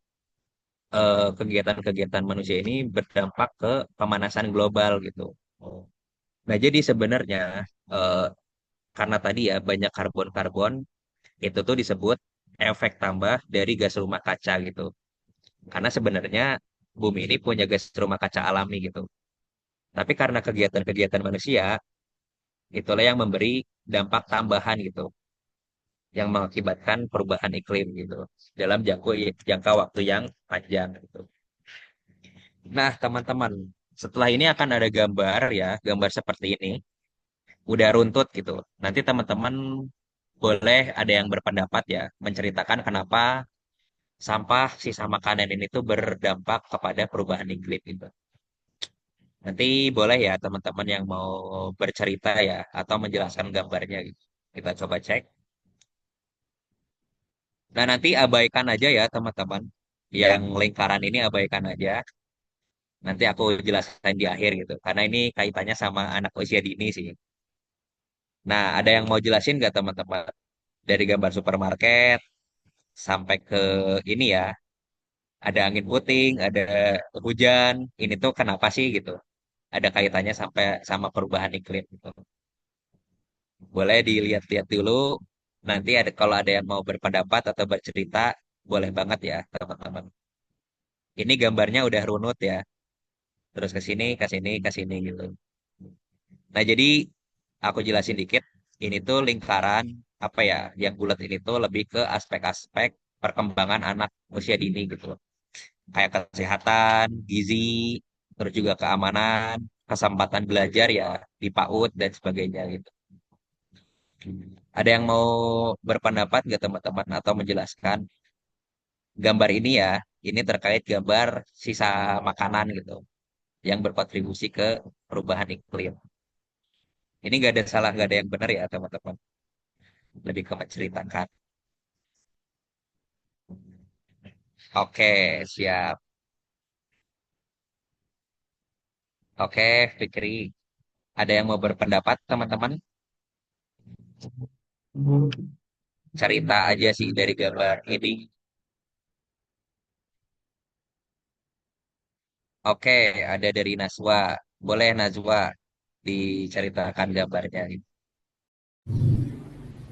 kegiatan-kegiatan manusia ini berdampak ke pemanasan global gitu. Nah, jadi sebenarnya eh, karena tadi ya banyak karbon-karbon itu tuh disebut efek tambah dari gas rumah kaca gitu. Karena sebenarnya bumi ini punya gas rumah kaca alami gitu. Tapi karena kegiatan-kegiatan manusia, itulah yang memberi dampak tambahan gitu, yang mengakibatkan perubahan iklim gitu dalam jangka waktu yang panjang gitu. Nah, teman-teman, setelah ini akan ada gambar ya, gambar seperti ini, udah runtut gitu. Nanti teman-teman boleh ada yang berpendapat ya, menceritakan kenapa sampah sisa makanan ini tuh berdampak kepada perubahan iklim gitu. Nanti boleh ya teman-teman yang mau bercerita ya, atau menjelaskan gambarnya gitu. Kita coba cek. Nah, nanti abaikan aja ya teman-teman. Yang lingkaran ini abaikan aja. Nanti aku jelaskan di akhir gitu. Karena ini kaitannya sama anak usia dini sih. Nah, ada yang mau jelasin nggak teman-teman? Dari gambar supermarket sampai ke ini ya. Ada angin puting, ada hujan. Ini tuh kenapa sih gitu? Ada kaitannya sampai sama perubahan iklim gitu. Boleh dilihat-lihat dulu. Nanti ada kalau ada yang mau berpendapat atau bercerita, boleh banget ya teman-teman. Ini gambarnya udah runut ya. Terus ke sini, ke sini, ke sini gitu. Nah, jadi aku jelasin dikit. Ini tuh lingkaran apa ya? Yang bulat ini tuh lebih ke aspek-aspek perkembangan anak usia dini gitu. Kayak kesehatan, gizi, terus juga keamanan, kesempatan belajar ya di PAUD dan sebagainya gitu. Ada yang mau berpendapat nggak teman-teman atau menjelaskan gambar ini ya? Ini terkait gambar sisa makanan gitu yang berkontribusi ke perubahan iklim. Ini nggak ada salah, nggak ada yang benar ya teman-teman. Lebih ke menceritakan. Oke, siap. Oke, Fikri. Ada yang mau berpendapat teman-teman? Cerita aja sih dari gambar ini. Oke, ada dari Najwa. Boleh Najwa diceritakan gambarnya.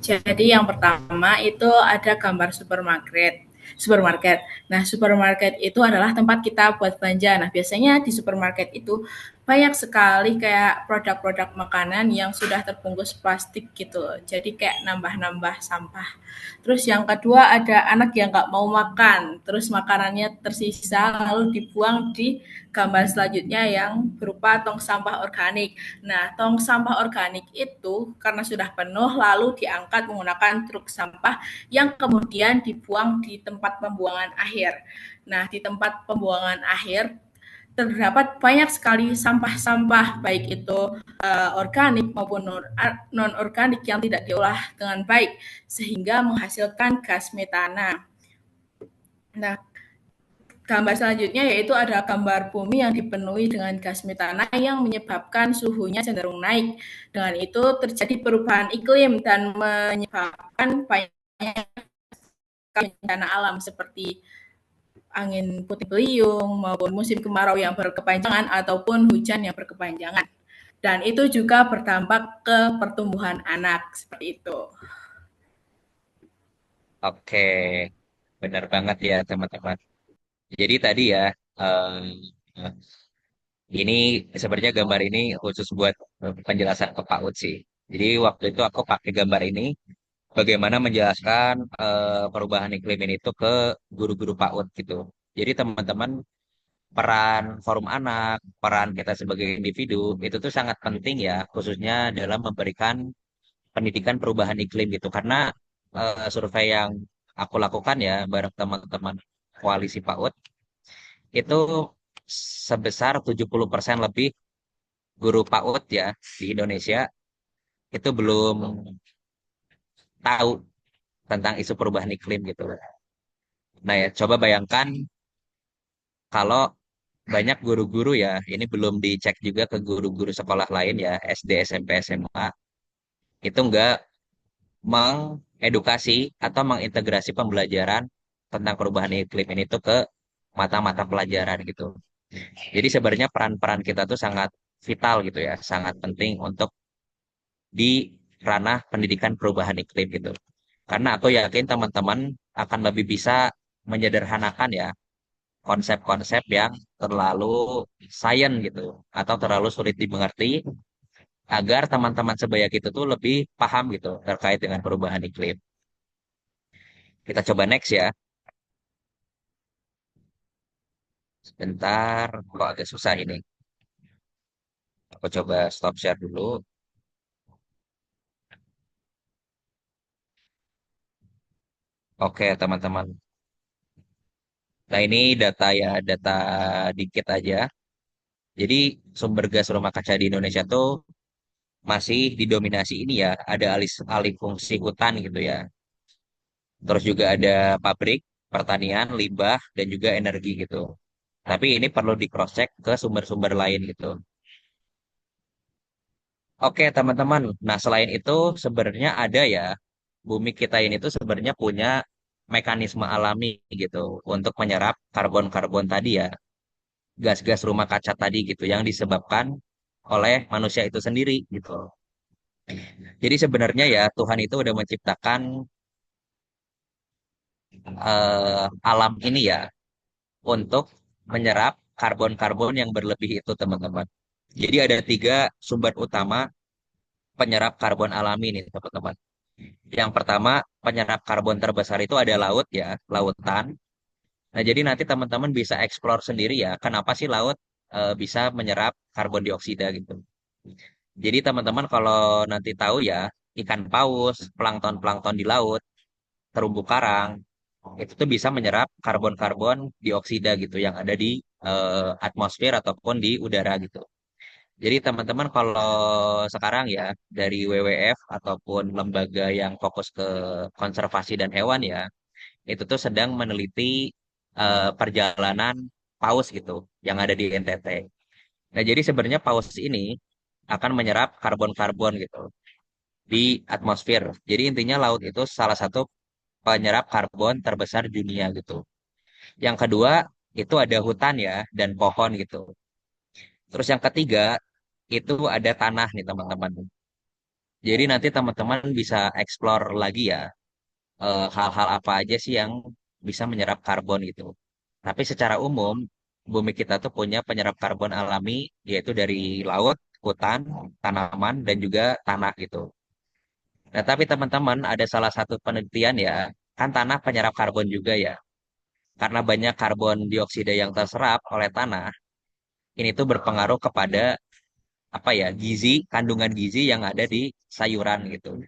Jadi yang pertama itu ada gambar supermarket. Supermarket. Nah, supermarket itu adalah tempat kita buat belanja. Nah, biasanya di supermarket itu banyak sekali kayak produk-produk makanan yang sudah terbungkus plastik gitu. Jadi kayak nambah-nambah sampah. Terus yang kedua ada anak yang nggak mau makan, terus makanannya tersisa lalu dibuang di gambar selanjutnya yang berupa tong sampah organik. Nah, tong sampah organik itu karena sudah penuh lalu diangkat menggunakan truk sampah yang kemudian dibuang di tempat pembuangan akhir. Nah, di tempat pembuangan akhir terdapat banyak sekali sampah-sampah baik itu organik maupun non organik yang tidak diolah dengan baik sehingga menghasilkan gas metana. Nah, gambar selanjutnya yaitu ada gambar bumi yang dipenuhi dengan gas metana yang menyebabkan suhunya cenderung naik. Dengan itu terjadi perubahan iklim dan menyebabkan banyak bencana alam seperti angin puting beliung maupun musim kemarau yang berkepanjangan ataupun hujan yang berkepanjangan. Dan itu juga berdampak ke pertumbuhan anak seperti itu. Oke, benar banget ya teman-teman. Jadi tadi ya, eh, ini sebenarnya gambar ini khusus buat penjelasan ke PAUD sih. Jadi waktu itu aku pakai gambar ini bagaimana menjelaskan perubahan iklim ini itu ke guru-guru PAUD gitu. Jadi teman-teman peran forum anak, peran kita sebagai individu itu tuh sangat penting ya, khususnya dalam memberikan pendidikan perubahan iklim gitu. Karena survei yang aku lakukan ya bareng teman-teman koalisi PAUD itu sebesar 70% lebih guru PAUD ya di Indonesia itu belum tahu tentang isu perubahan iklim gitu. Nah ya, coba bayangkan kalau banyak guru-guru ya, ini belum dicek juga ke guru-guru sekolah lain ya, SD, SMP, SMA, itu enggak mengedukasi atau mengintegrasi pembelajaran tentang perubahan iklim ini tuh ke mata-mata pelajaran gitu. Jadi sebenarnya peran-peran kita tuh sangat vital gitu ya, sangat penting untuk di ranah pendidikan perubahan iklim gitu. Karena aku yakin teman-teman akan lebih bisa menyederhanakan ya konsep-konsep yang terlalu sains gitu atau terlalu sulit dimengerti agar teman-teman sebaya kita tuh lebih paham gitu terkait dengan perubahan iklim. Kita coba next ya. Sebentar, kok agak susah ini. Aku coba stop share dulu. Oke, teman-teman. Nah, ini data ya, data dikit aja. Jadi, sumber gas rumah kaca di Indonesia tuh masih didominasi ini ya, ada alih, alih fungsi hutan gitu ya. Terus juga ada pabrik, pertanian, limbah, dan juga energi gitu. Tapi ini perlu di cross check ke sumber-sumber lain gitu. Oke, teman-teman. Nah, selain itu sebenarnya ada ya, bumi kita ini tuh sebenarnya punya mekanisme alami gitu untuk menyerap karbon-karbon tadi ya, gas-gas rumah kaca tadi gitu yang disebabkan oleh manusia itu sendiri gitu. Jadi sebenarnya ya Tuhan itu udah menciptakan alam ini ya untuk menyerap karbon-karbon yang berlebih itu teman-teman. Jadi ada tiga sumber utama penyerap karbon alami nih teman-teman. Yang pertama penyerap karbon terbesar itu ada laut ya, lautan. Nah jadi nanti teman-teman bisa eksplor sendiri ya, kenapa sih laut bisa menyerap karbon dioksida gitu. Jadi teman-teman kalau nanti tahu ya, ikan paus, plankton-plankton di laut, terumbu karang, itu tuh bisa menyerap karbon-karbon dioksida gitu yang ada di atmosfer ataupun di udara gitu. Jadi teman-teman kalau sekarang ya dari WWF ataupun lembaga yang fokus ke konservasi dan hewan ya, itu tuh sedang meneliti perjalanan paus gitu yang ada di NTT. Nah, jadi sebenarnya paus ini akan menyerap karbon-karbon gitu di atmosfer. Jadi intinya laut itu salah satu penyerap karbon terbesar dunia gitu. Yang kedua itu ada hutan ya dan pohon gitu. Terus yang ketiga itu ada tanah nih teman-teman. Jadi nanti teman-teman bisa explore lagi ya, hal-hal apa aja sih yang bisa menyerap karbon gitu. Tapi secara umum, bumi kita tuh punya penyerap karbon alami, yaitu dari laut, hutan, tanaman, dan juga tanah gitu. Nah, tapi teman-teman ada salah satu penelitian ya, kan tanah penyerap karbon juga ya. Karena banyak karbon dioksida yang terserap oleh tanah, ini tuh berpengaruh kepada apa ya, kandungan gizi yang ada di sayuran gitu.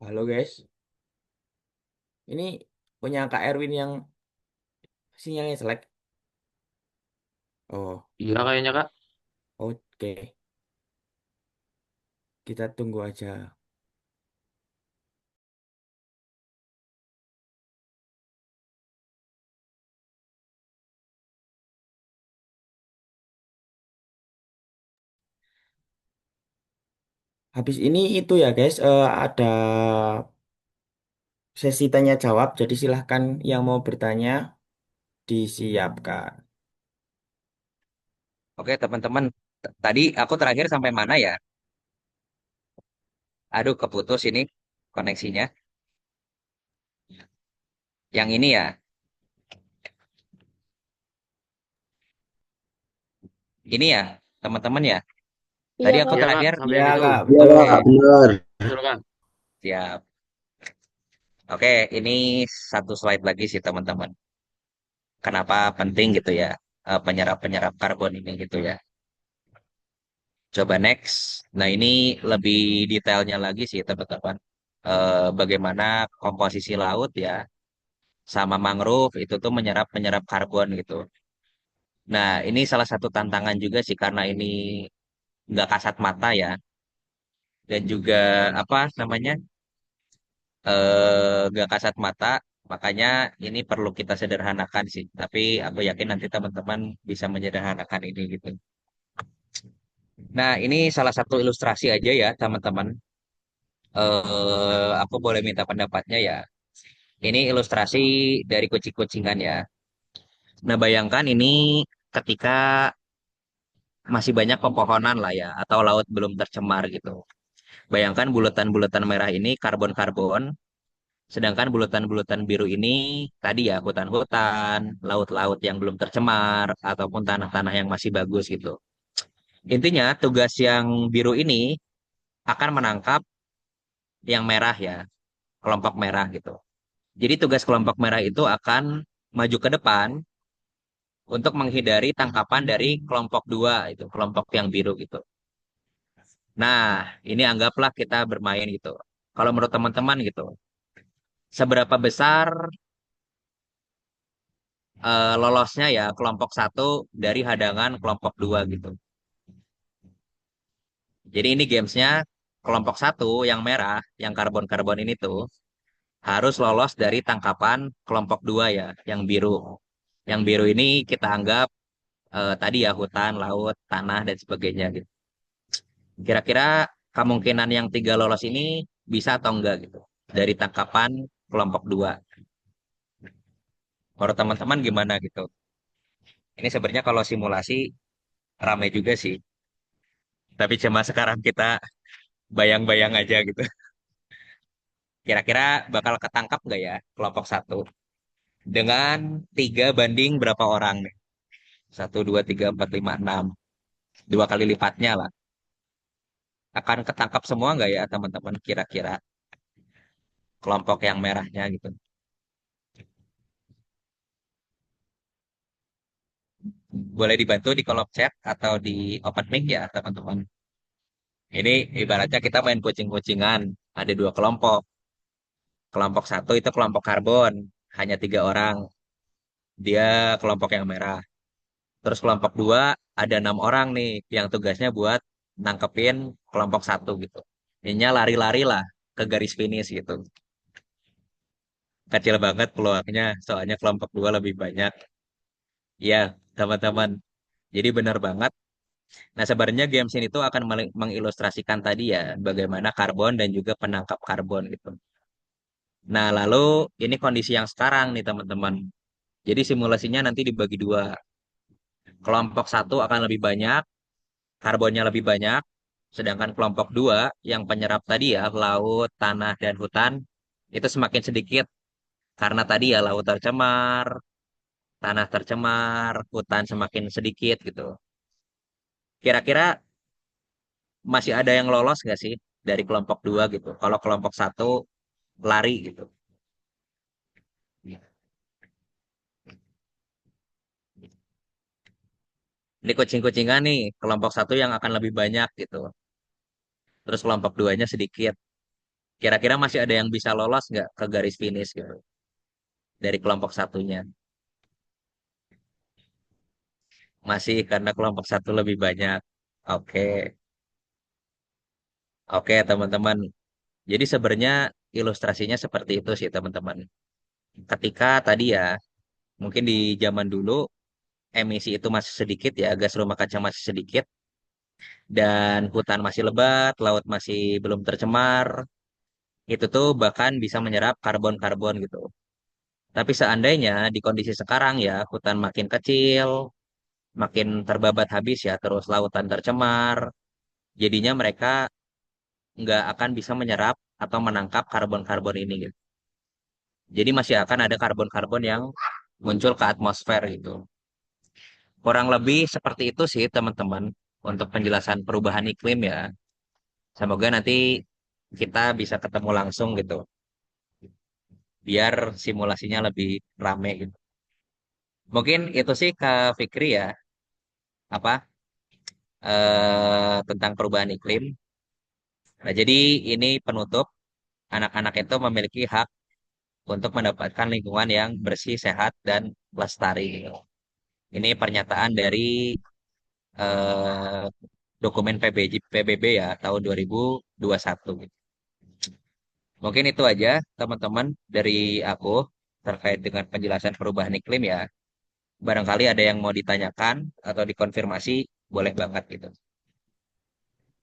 Halo guys, ini punya Kak Erwin yang sinyalnya jelek. Oh, Iya kayaknya Kak. oke. Kita tunggu aja. Habis ini itu ya guys, ada sesi tanya jawab. Jadi silahkan yang mau bertanya disiapkan. Oke, teman-teman, tadi aku terakhir sampai mana ya? Aduh, keputus ini koneksinya. Yang ini ya, ini ya, teman-teman ya. Iya Tadi aku kak. Iya Kak, terakhir, sampai Ya yang itu. Kak, Iya betul. Kak, benar. Betul Kak. siap. Oke, ini satu slide lagi sih teman-teman. Kenapa penting gitu ya, penyerap-penyerap karbon ini gitu ya. Coba next. Nah, ini lebih detailnya lagi sih teman-teman. Bagaimana komposisi laut ya, sama mangrove itu tuh menyerap karbon gitu. Nah, ini salah satu tantangan juga sih karena ini nggak kasat mata ya, dan juga apa namanya nggak kasat mata. Makanya ini perlu kita sederhanakan sih. Tapi aku yakin nanti teman-teman bisa menyederhanakan ini gitu. Nah, ini salah satu ilustrasi aja ya teman-teman. Aku boleh minta pendapatnya ya. Ini ilustrasi dari kucing-kucingan ya. Nah, bayangkan ini ketika masih banyak pepohonan lah ya, atau laut belum tercemar gitu. Bayangkan bulatan-bulatan merah ini karbon-karbon, sedangkan bulatan-bulatan biru ini tadi ya hutan-hutan, laut-laut yang belum tercemar, ataupun tanah-tanah yang masih bagus gitu. Intinya tugas yang biru ini akan menangkap yang merah ya, kelompok merah gitu. Jadi tugas kelompok merah itu akan maju ke depan untuk menghindari tangkapan dari kelompok dua itu, kelompok yang biru gitu. Nah, ini anggaplah kita bermain gitu. Kalau menurut teman-teman gitu, seberapa besar lolosnya ya kelompok satu dari hadangan kelompok dua gitu. Jadi ini gamesnya kelompok satu yang merah, yang karbon-karbon ini tuh harus lolos dari tangkapan kelompok dua ya, yang biru. Yang biru ini kita anggap tadi ya hutan, laut, tanah dan sebagainya gitu. Kira-kira kemungkinan yang tiga lolos ini bisa atau enggak gitu dari tangkapan kelompok dua. Menurut teman-teman gimana gitu? Ini sebenarnya kalau simulasi ramai juga sih. Tapi cuma sekarang kita bayang-bayang aja gitu. Kira-kira bakal ketangkap nggak ya kelompok satu? Dengan 3 banding berapa orang nih? 1, 2, 3, 4, 5, 6. 2 kali lipatnya lah. Akan ketangkap semua nggak ya teman-teman kira-kira kelompok yang merahnya gitu. Boleh dibantu di kolom chat atau di open mic ya teman-teman. Ini ibaratnya kita main kucing-kucingan. Ada 2 kelompok. Kelompok satu itu kelompok karbon, hanya 3 orang. dia kelompok yang merah. Terus kelompok 2 ada 6 orang nih yang tugasnya buat nangkepin kelompok 1 gitu. Intinya lari-lari lah ke garis finish gitu. Kecil banget peluangnya, soalnya kelompok 2 lebih banyak. Ya, teman-teman. Jadi benar banget. Nah, sebenarnya games ini tuh akan mengilustrasikan tadi ya, bagaimana karbon dan juga penangkap karbon gitu. Nah, lalu ini kondisi yang sekarang nih teman-teman. Jadi simulasinya nanti dibagi dua. Kelompok 1 akan lebih banyak, karbonnya lebih banyak, sedangkan kelompok 2 yang penyerap tadi ya, laut, tanah, dan hutan, itu semakin sedikit. Karena tadi ya laut tercemar, tanah tercemar, hutan semakin sedikit gitu. Kira-kira masih ada yang lolos nggak sih dari kelompok 2 gitu? Kalau kelompok 1 lari gitu. Ini kucing-kucingan nih, kelompok 1 yang akan lebih banyak gitu. Terus kelompok 2-nya sedikit. Kira-kira masih ada yang bisa lolos nggak ke garis finish gitu dari kelompok satunya? Masih karena kelompok 1 lebih banyak. Oke, oke teman-teman. Jadi sebenarnya ilustrasinya seperti itu sih teman-teman. Ketika tadi ya, mungkin di zaman dulu emisi itu masih sedikit ya, gas rumah kaca masih sedikit, dan hutan masih lebat, laut masih belum tercemar, itu tuh bahkan bisa menyerap karbon-karbon gitu. Tapi seandainya di kondisi sekarang ya, hutan makin kecil, makin terbabat habis ya, terus lautan tercemar, jadinya mereka nggak akan bisa menyerap atau menangkap karbon-karbon ini gitu. Jadi masih akan ada karbon-karbon yang muncul ke atmosfer gitu. Kurang lebih seperti itu sih teman-teman untuk penjelasan perubahan iklim ya. Semoga nanti kita bisa ketemu langsung gitu, biar simulasinya lebih rame gitu. Mungkin itu sih Kak Fikri ya, apa tentang perubahan iklim. Nah, jadi ini penutup, anak-anak itu memiliki hak untuk mendapatkan lingkungan yang bersih, sehat, dan lestari gitu. Ini pernyataan dari eh, dokumen PBB ya tahun 2021. Mungkin itu aja teman-teman dari aku terkait dengan penjelasan perubahan iklim ya. Barangkali ada yang mau ditanyakan atau dikonfirmasi, boleh banget gitu.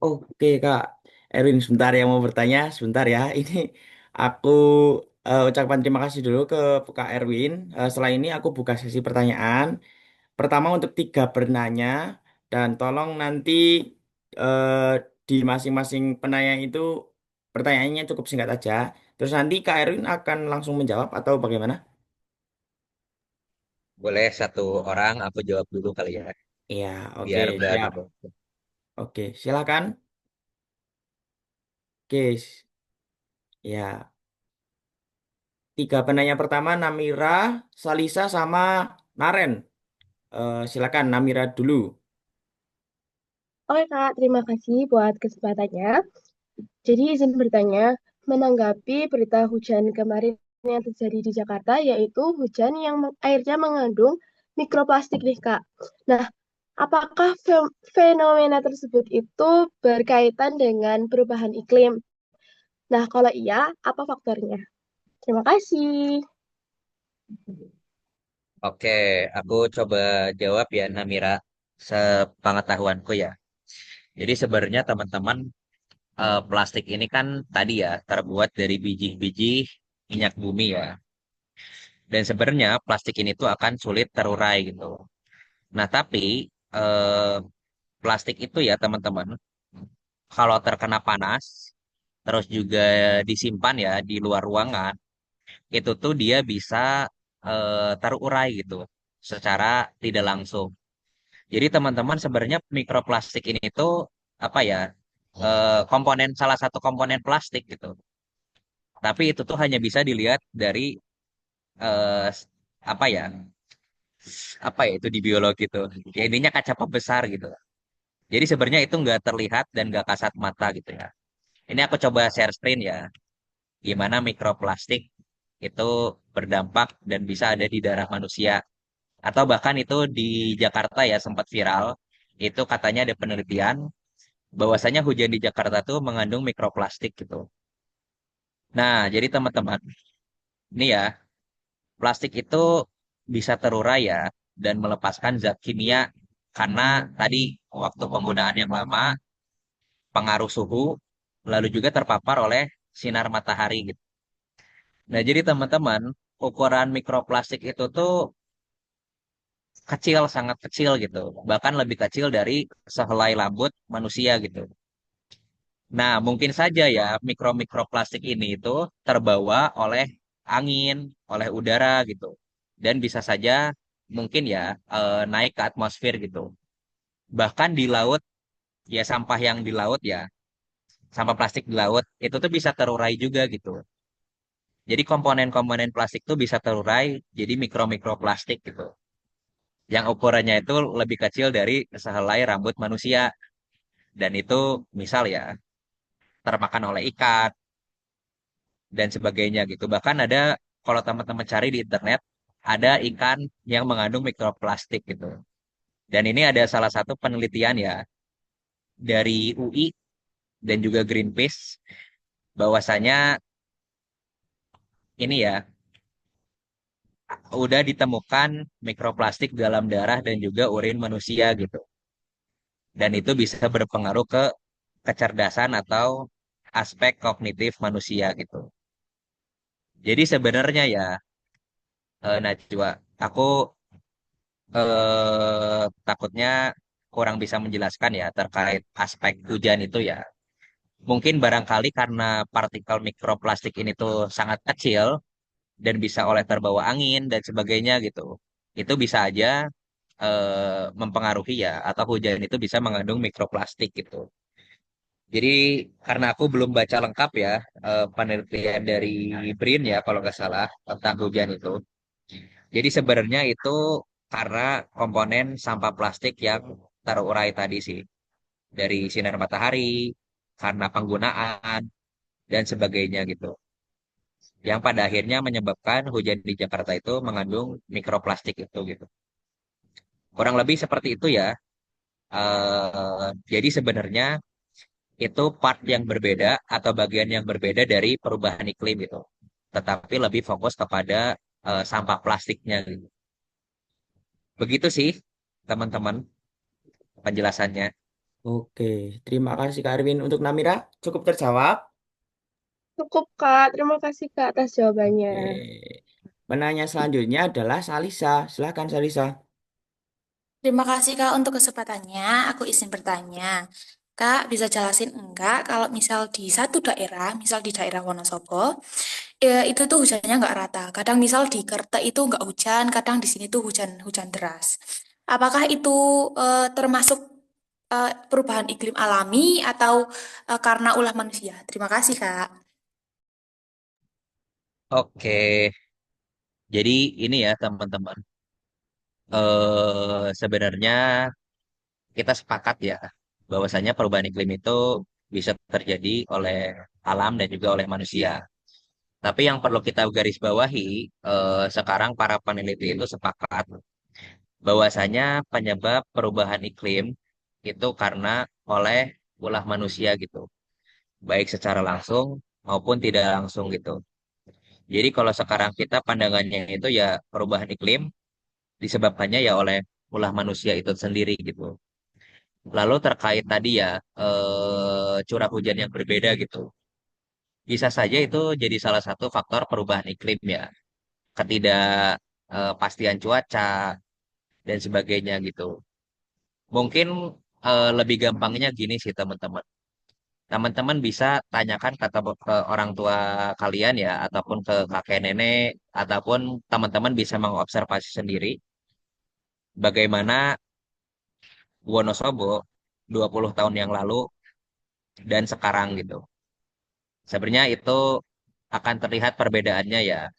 Oke Kak Erwin, sebentar yang mau bertanya, sebentar ya. Ini aku ucapkan terima kasih dulu ke Kak Erwin. Setelah ini aku buka sesi pertanyaan. Pertama untuk tiga bernanya dan tolong nanti eh, di masing-masing penanya itu pertanyaannya cukup singkat aja. Terus nanti Kak Erwin akan langsung menjawab atau bagaimana? Boleh satu orang aku jawab dulu kali ya, Iya, oke, biar berani siap. dong. Oke, silakan. Oke, ya. Tiga penanya pertama Namira, Salisa sama Naren. Silakan Namira dulu. Oke Kak, terima kasih buat kesempatannya. Jadi izin bertanya, menanggapi berita hujan kemarin yang terjadi di Jakarta, yaitu hujan yang airnya mengandung mikroplastik nih Kak. Nah, apakah fenomena tersebut itu berkaitan dengan perubahan iklim? Nah, kalau iya, apa faktornya? Terima kasih. Oke, aku coba jawab ya Namira, sepengetahuanku ya. Jadi sebenarnya teman-teman, plastik ini kan tadi ya terbuat dari biji-biji minyak bumi ya. Dan sebenarnya plastik ini tuh akan sulit terurai gitu. Nah, tapi eh, plastik itu ya teman-teman, kalau terkena panas, terus juga disimpan ya di luar ruangan, itu tuh dia bisa terurai gitu secara tidak langsung. Jadi teman-teman sebenarnya mikroplastik ini tuh apa ya, komponen salah satu komponen plastik gitu. Tapi itu tuh hanya bisa dilihat dari eh, apa ya, apa ya itu di biologi tuh. Ya intinya kaca pembesar gitu. Jadi sebenarnya itu nggak terlihat dan nggak kasat mata gitu ya. Ini aku coba share screen ya, gimana mikroplastik itu berdampak dan bisa ada di darah manusia. Atau bahkan itu di Jakarta ya sempat viral. Itu katanya ada penelitian bahwasanya hujan di Jakarta tuh mengandung mikroplastik gitu. Nah, jadi teman-teman, ini ya, plastik itu bisa terurai ya dan melepaskan zat kimia karena tadi waktu penggunaan yang lama, pengaruh suhu, lalu juga terpapar oleh sinar matahari gitu. Nah, jadi teman-teman, ukuran mikroplastik itu tuh kecil, sangat kecil gitu. Bahkan lebih kecil dari sehelai rambut manusia gitu. Nah, mungkin saja ya mikroplastik ini itu terbawa oleh angin, oleh udara gitu. Dan bisa saja mungkin ya naik ke atmosfer gitu. Bahkan di laut, ya sampah yang di laut ya, sampah plastik di laut, itu tuh bisa terurai juga gitu. Jadi komponen-komponen plastik tuh bisa terurai jadi mikroplastik gitu. Yang ukurannya itu lebih kecil dari sehelai rambut manusia. Dan itu misal ya, termakan oleh ikan, dan sebagainya gitu. Bahkan ada kalau teman-teman cari di internet ada ikan yang mengandung mikroplastik gitu. Dan ini ada salah satu penelitian ya dari UI dan juga Greenpeace bahwasanya ini ya udah ditemukan mikroplastik dalam darah dan juga urin manusia gitu. Dan itu bisa berpengaruh ke kecerdasan atau aspek kognitif manusia gitu. Jadi sebenarnya ya Najwa, aku takutnya kurang bisa menjelaskan ya terkait aspek hujan itu ya. Mungkin barangkali karena partikel mikroplastik ini tuh sangat kecil dan bisa oleh terbawa angin dan sebagainya gitu. Itu bisa aja mempengaruhi ya atau hujan itu bisa mengandung mikroplastik gitu. Jadi karena aku belum baca lengkap ya penelitian dari BRIN ya kalau nggak salah tentang hujan itu. Jadi sebenarnya itu karena komponen sampah plastik yang terurai tadi sih. Dari sinar matahari, karena penggunaan, dan sebagainya gitu. Yang pada akhirnya menyebabkan hujan di Jakarta itu mengandung mikroplastik itu gitu. Kurang lebih seperti itu ya. Jadi sebenarnya itu part yang berbeda atau bagian yang berbeda dari perubahan iklim itu. Tetapi lebih fokus kepada sampah plastiknya gitu. Begitu sih teman-teman penjelasannya. Oke, terima kasih Kak Arwin. Untuk Namira, cukup terjawab? Cukup, Kak. Terima kasih, Kak, atas jawabannya. Oke. Penanya selanjutnya adalah Salisa. Silahkan Salisa. Terima kasih Kak untuk kesempatannya. Aku izin bertanya. Kak, bisa jelasin enggak kalau misal di satu daerah, misal di daerah Wonosobo, itu tuh hujannya nggak rata. Kadang misal di Kerte itu nggak hujan, kadang di sini tuh hujan deras. Apakah itu termasuk perubahan iklim alami atau karena ulah manusia? Terima kasih Kak. Oke, jadi ini ya teman-teman. Sebenarnya kita sepakat ya bahwasanya perubahan iklim itu bisa terjadi oleh alam dan juga oleh manusia. Tapi yang perlu kita garis bawahi, sekarang para peneliti itu sepakat bahwasanya penyebab perubahan iklim itu karena oleh ulah manusia gitu, baik secara langsung maupun tidak langsung gitu. Jadi kalau sekarang kita pandangannya itu ya perubahan iklim disebabkannya ya oleh ulah manusia itu sendiri gitu. Lalu terkait tadi ya curah hujan yang berbeda gitu. Bisa saja itu jadi salah satu faktor perubahan iklim ya. Ketidakpastian cuaca dan sebagainya gitu. Mungkin lebih gampangnya gini sih teman-teman. Teman-teman bisa tanyakan ke orang tua kalian ya, ataupun ke kakek nenek, ataupun teman-teman bisa mengobservasi sendiri bagaimana Wonosobo 20 tahun yang lalu dan sekarang gitu. Sebenarnya itu akan terlihat perbedaannya ya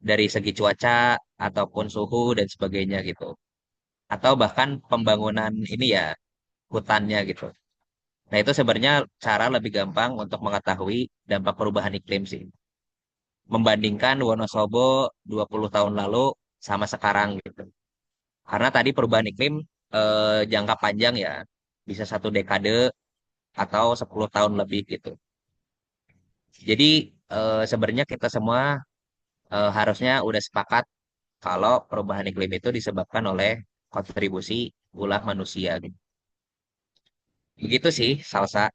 dari segi cuaca ataupun suhu dan sebagainya gitu. Atau bahkan pembangunan ini ya hutannya gitu. Nah, itu sebenarnya cara lebih gampang untuk mengetahui dampak perubahan iklim sih. Membandingkan Wonosobo 20 tahun lalu sama sekarang gitu. Karena tadi perubahan iklim jangka panjang ya, bisa 1 dekade atau 10 tahun lebih gitu. Jadi sebenarnya kita semua harusnya udah sepakat kalau perubahan iklim itu disebabkan oleh kontribusi ulah manusia gitu. Begitu sih, Salsa.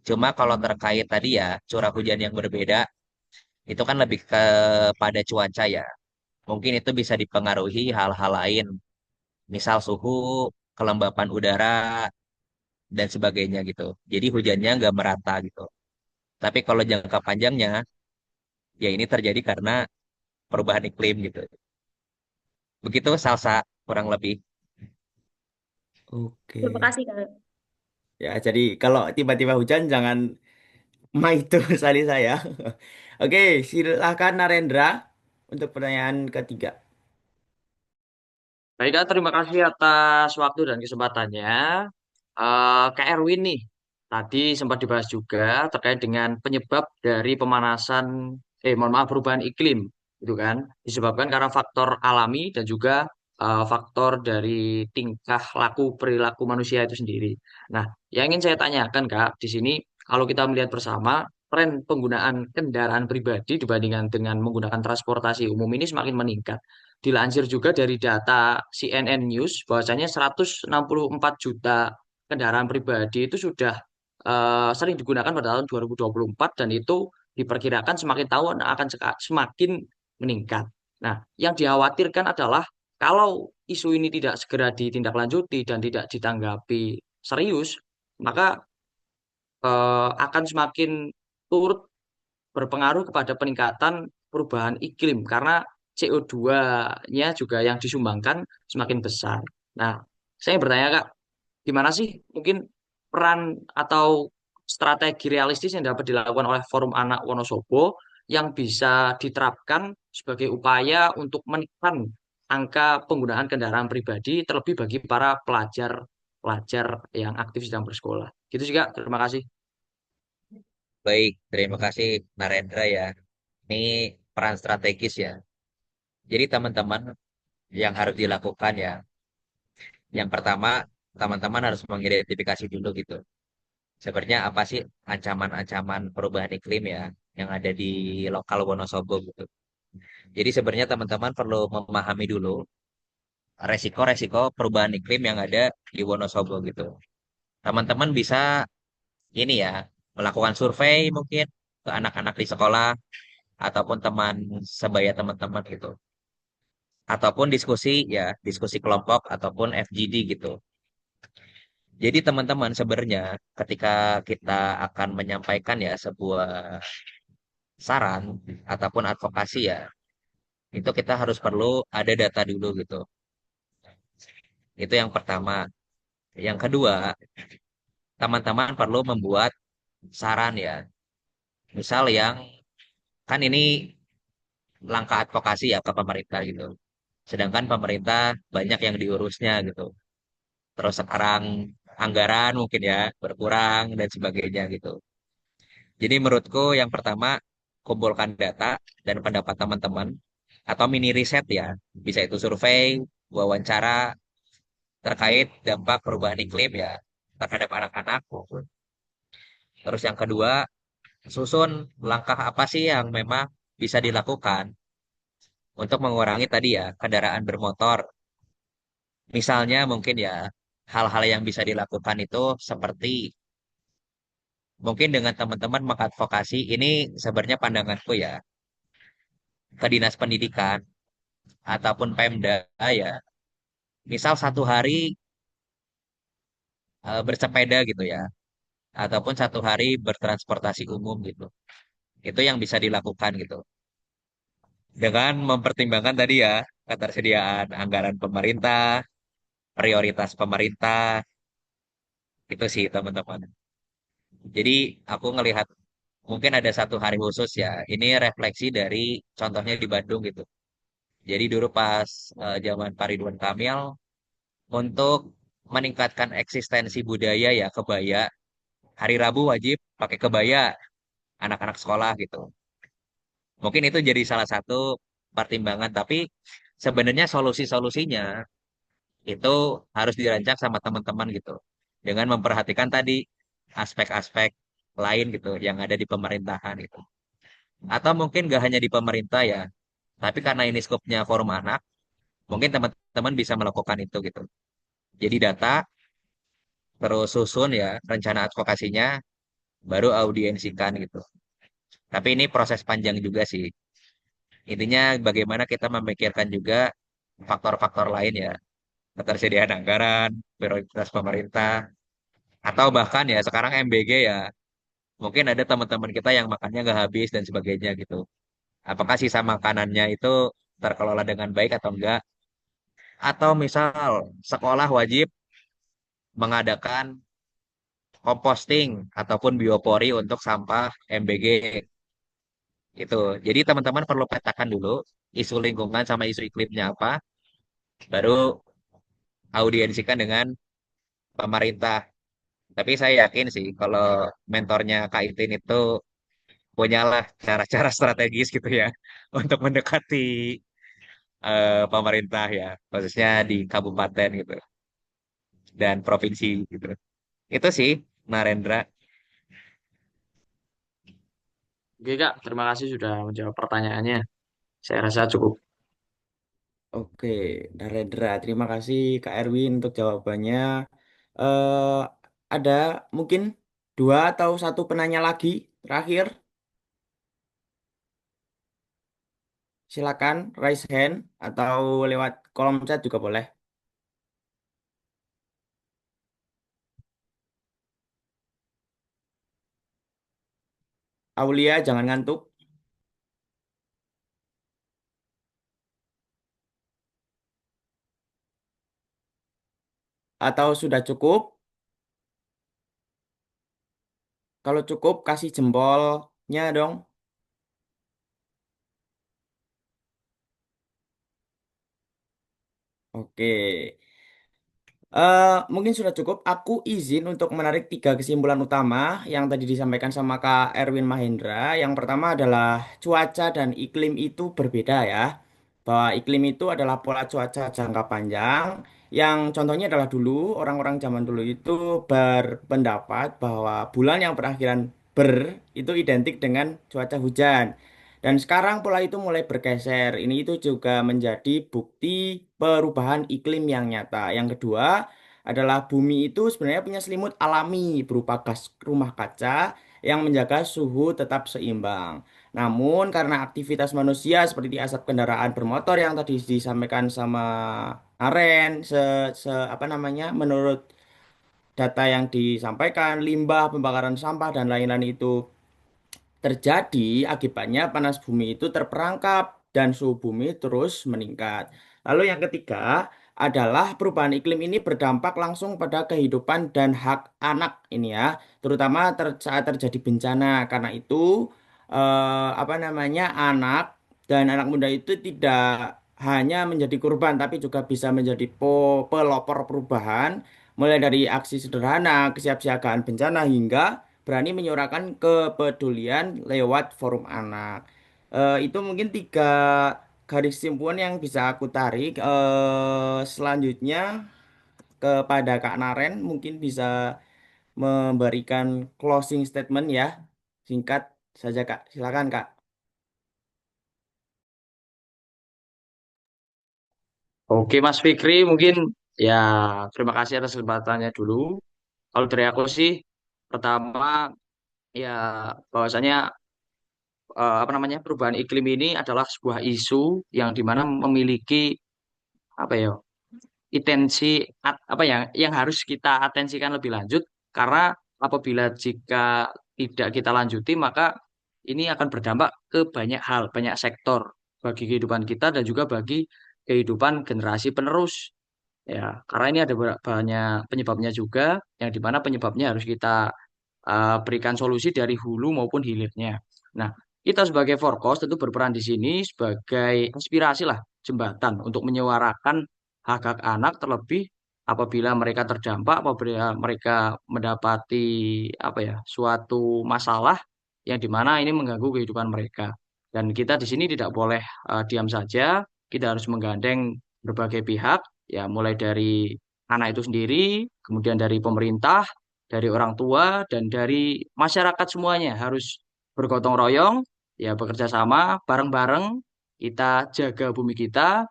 Cuma kalau terkait tadi ya, curah hujan yang berbeda, itu kan lebih kepada cuaca ya. Mungkin itu bisa dipengaruhi hal-hal lain, misal suhu, kelembapan udara, dan sebagainya gitu. Jadi hujannya nggak merata gitu. Tapi kalau jangka panjangnya, ya ini terjadi karena perubahan iklim gitu. Begitu Salsa, kurang lebih. Terima Oke. kasih, Kak. Ya, jadi kalau tiba-tiba hujan jangan ma itu salih saya. Oke, silakan Narendra untuk pertanyaan ketiga. Baik, Kak, terima kasih atas waktu dan kesempatannya. Kak Erwin nih, tadi sempat dibahas juga terkait dengan penyebab dari mohon maaf, perubahan iklim, gitu kan? Disebabkan karena faktor alami dan juga faktor dari tingkah laku perilaku manusia itu sendiri. Nah, yang ingin saya tanyakan, Kak, di sini kalau kita melihat bersama, tren penggunaan kendaraan pribadi dibandingkan dengan menggunakan transportasi umum ini semakin meningkat. Dilansir juga dari data CNN News bahwasanya 164 juta kendaraan pribadi itu sudah sering digunakan pada tahun 2024 dan itu diperkirakan semakin tahun akan semakin meningkat. Nah, yang dikhawatirkan adalah kalau isu ini tidak segera ditindaklanjuti dan tidak ditanggapi serius, maka akan semakin turut berpengaruh kepada peningkatan perubahan iklim karena CO2-nya juga yang disumbangkan semakin besar. Nah, saya bertanya Kak, gimana sih mungkin peran atau strategi realistis yang dapat dilakukan oleh Forum Anak Wonosobo yang bisa diterapkan sebagai upaya untuk menekan angka penggunaan kendaraan pribadi terlebih bagi para pelajar yang aktif sedang bersekolah. Gitu sih Kak, terima kasih. Baik, terima kasih Narendra ya. Ini peran strategis ya. Jadi teman-teman yang harus dilakukan ya. Yang pertama, teman-teman harus mengidentifikasi dulu gitu. Sebenarnya apa sih ancaman-ancaman perubahan iklim ya yang ada di lokal Wonosobo gitu. Jadi sebenarnya teman-teman perlu memahami dulu resiko-resiko perubahan iklim yang ada di Wonosobo gitu. Teman-teman bisa ini ya melakukan survei mungkin ke anak-anak di sekolah ataupun teman sebaya teman-teman gitu. Ataupun diskusi ya, diskusi kelompok ataupun FGD gitu. Jadi teman-teman sebenarnya ketika kita akan menyampaikan ya sebuah saran ataupun advokasi ya, itu kita harus perlu ada data dulu gitu. Itu yang pertama. Yang kedua, teman-teman perlu membuat saran ya. Misal yang kan ini langkah advokasi ya ke pemerintah gitu. Sedangkan pemerintah banyak yang diurusnya gitu. Terus sekarang anggaran mungkin ya berkurang dan sebagainya gitu. Jadi menurutku yang pertama kumpulkan data dan pendapat teman-teman atau mini riset ya. Bisa itu survei, wawancara terkait dampak perubahan iklim ya terhadap anak-anak. Terus yang kedua, susun langkah apa sih yang memang bisa dilakukan untuk mengurangi tadi ya kendaraan bermotor. Misalnya mungkin ya hal-hal yang bisa dilakukan itu seperti mungkin dengan teman-teman mengadvokasi ini sebenarnya pandanganku ya ke dinas pendidikan ataupun Pemda ya. Misal 1 hari bersepeda gitu ya ataupun 1 hari bertransportasi umum gitu. Itu yang bisa dilakukan gitu. Dengan mempertimbangkan tadi ya ketersediaan anggaran pemerintah, prioritas pemerintah, itu sih teman-teman. Jadi aku ngelihat mungkin ada 1 hari khusus ya. Ini refleksi dari contohnya di Bandung gitu. Jadi dulu pas zaman Pak Ridwan Kamil untuk meningkatkan eksistensi budaya ya kebaya. Hari Rabu wajib pakai kebaya anak-anak sekolah gitu. Mungkin itu jadi salah satu pertimbangan, tapi sebenarnya solusi-solusinya itu harus dirancang sama teman-teman gitu. Dengan memperhatikan tadi aspek-aspek lain gitu yang ada di pemerintahan gitu. Atau mungkin gak hanya di pemerintah ya, tapi karena ini skopnya forum anak, mungkin teman-teman bisa melakukan itu gitu. Jadi data, terus susun ya rencana advokasinya, baru audiensikan gitu. Tapi ini proses panjang juga sih. Intinya bagaimana kita memikirkan juga faktor-faktor lain ya, ketersediaan anggaran, prioritas pemerintah, atau bahkan ya sekarang MBG ya, mungkin ada teman-teman kita yang makannya nggak habis dan sebagainya gitu. Apakah sisa makanannya itu terkelola dengan baik atau enggak? Atau misal sekolah wajib mengadakan composting ataupun biopori untuk sampah MBG itu. Jadi teman-teman perlu petakan dulu isu lingkungan sama isu iklimnya apa, baru audiensikan dengan pemerintah. Tapi saya yakin sih kalau mentornya Kak Itin itu punyalah cara-cara strategis gitu ya untuk mendekati pemerintah ya, khususnya di kabupaten gitu dan provinsi gitu. Itu sih, Narendra. Oke Kak, terima kasih sudah menjawab pertanyaannya. Saya rasa cukup. Oke, Narendra, terima kasih Kak Erwin untuk jawabannya. eh ada mungkin dua atau satu penanya lagi terakhir. Silakan raise hand atau lewat kolom chat juga boleh. Aulia, jangan ngantuk. Atau sudah cukup? Kalau cukup, kasih jempolnya dong. Oke. Mungkin sudah cukup. Aku izin untuk menarik tiga kesimpulan utama yang tadi disampaikan sama Kak Erwin Mahendra. Yang pertama adalah cuaca dan iklim itu berbeda ya. Bahwa iklim itu adalah pola cuaca jangka panjang. Yang contohnya adalah dulu, orang-orang zaman dulu itu berpendapat bahwa bulan yang berakhiran ber itu identik dengan cuaca hujan. Dan sekarang pola itu mulai bergeser. Ini itu juga menjadi bukti perubahan iklim yang nyata. Yang kedua adalah bumi itu sebenarnya punya selimut alami berupa gas rumah kaca yang menjaga suhu tetap seimbang. Namun karena aktivitas manusia seperti asap kendaraan bermotor yang tadi disampaikan sama Aren, apa namanya, menurut data yang disampaikan, limbah, pembakaran sampah dan lain-lain itu terjadi, akibatnya panas bumi itu terperangkap dan suhu bumi terus meningkat. Lalu yang ketiga adalah perubahan iklim ini berdampak langsung pada kehidupan dan hak anak ini ya, terutama saat terjadi bencana. Karena itu apa namanya, anak dan anak muda itu tidak hanya menjadi korban tapi juga bisa menjadi pelopor perubahan, mulai dari aksi sederhana, kesiapsiagaan bencana hingga berani menyuarakan kepedulian lewat forum anak. Itu mungkin tiga garis kesimpulan yang bisa aku tarik. Selanjutnya kepada Kak Naren mungkin bisa memberikan closing statement ya. Singkat saja Kak. Silakan Kak. Oke Mas Fikri, mungkin ya terima kasih atas kesempatannya dulu. Kalau dari aku sih, pertama ya bahwasanya apa namanya perubahan iklim ini adalah sebuah isu yang dimana memiliki apa ya apa yang harus kita atensikan lebih lanjut karena apabila jika tidak kita lanjuti maka ini akan berdampak ke banyak hal, banyak sektor bagi kehidupan kita dan juga bagi kehidupan generasi penerus. Ya, karena ini ada banyak penyebabnya juga yang dimana penyebabnya harus kita berikan solusi dari hulu maupun hilirnya. Nah, kita sebagai Forkos tentu berperan di sini sebagai inspirasi lah, jembatan untuk menyuarakan hak-hak anak terlebih apabila mereka terdampak, apabila mereka mendapati apa ya suatu masalah yang dimana ini mengganggu kehidupan mereka. Dan kita di sini tidak boleh diam saja kita harus menggandeng berbagai pihak, ya mulai dari anak itu sendiri, kemudian dari pemerintah, dari orang tua, dan dari masyarakat semuanya harus bergotong royong, ya bekerja sama bareng-bareng, kita jaga bumi kita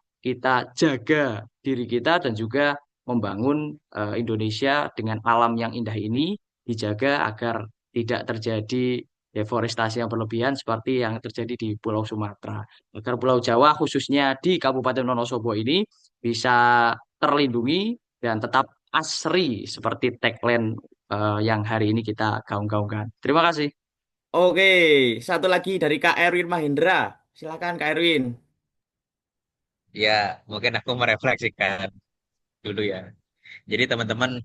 jaga diri kita, dan juga membangun Indonesia dengan alam yang indah ini dijaga agar tidak terjadi deforestasi yang berlebihan seperti yang terjadi di Pulau Sumatera. Agar Pulau Jawa khususnya di Kabupaten Wonosobo ini bisa terlindungi dan tetap asri seperti tagline yang hari ini kita gaung-gaungkan. Terima kasih. Oke, satu lagi dari Kak Erwin Mahendra. Silakan Kak Erwin. Ya, mungkin aku merefleksikan dulu ya. Jadi teman-teman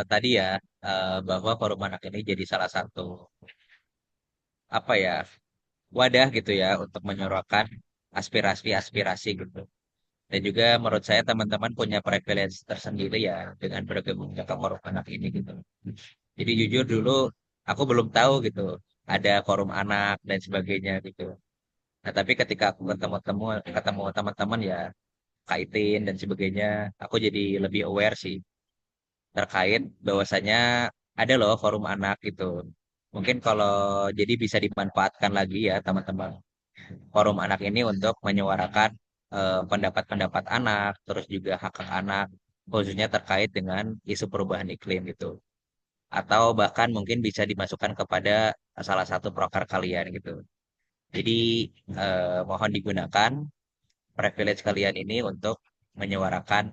tadi ya bahwa forum anak ini jadi salah satu apa ya wadah gitu ya untuk menyuarakan aspirasi-aspirasi gitu. Dan juga menurut saya teman-teman punya privilege tersendiri ya dengan bergabungnya ke forum anak ini gitu. Jadi jujur dulu aku belum tahu gitu ada forum anak dan sebagainya gitu. Nah tapi ketika aku ketemu teman-teman ya kaitin dan sebagainya, aku jadi lebih aware sih terkait bahwasanya ada loh forum anak gitu. Mungkin kalau jadi bisa dimanfaatkan lagi ya teman-teman forum anak ini untuk menyuarakan pendapat-pendapat anak, terus juga hak-hak anak, khususnya terkait dengan isu perubahan iklim gitu. Atau bahkan mungkin bisa dimasukkan kepada salah satu proker kalian gitu. Jadi mohon digunakan privilege kalian ini untuk menyuarakan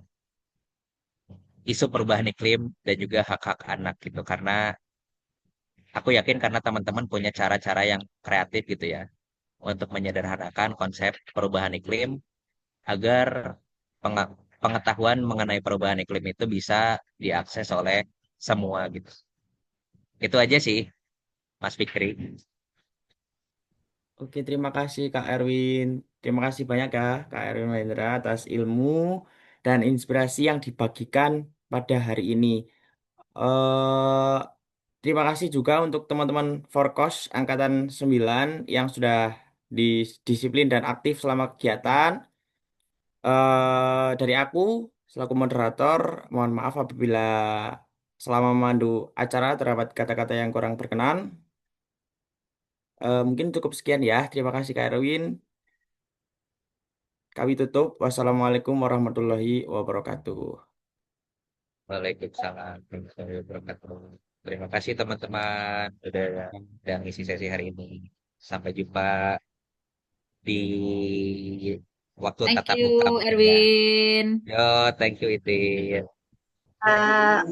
isu perubahan iklim dan juga hak-hak anak gitu. Karena aku yakin karena teman-teman punya cara-cara yang kreatif gitu ya untuk menyederhanakan konsep perubahan iklim agar pengetahuan mengenai perubahan iklim itu bisa diakses oleh semua gitu. Itu aja sih, Mas Fikri. Oke, terima kasih Kak Erwin. Terima kasih banyak ya Kak Erwin Mahendra atas ilmu dan inspirasi yang dibagikan pada hari ini. eh Terima kasih juga untuk teman-teman Forkos Angkatan 9 yang sudah disiplin dan aktif selama kegiatan. Dari aku selaku moderator, mohon maaf apabila selama memandu acara terdapat kata-kata yang kurang berkenan. Mungkin cukup sekian ya. Terima kasih Kak Erwin. Kami tutup. Wassalamualaikum warahmatullahi wabarakatuh. Waalaikumsalam warahmatullahi wabarakatuh. Terima kasih teman-teman udah ngisi sesi hari ini. Sampai jumpa di waktu Thank tatap muka you, mungkin ya. Erwin. Yo, thank you Itin. Uh,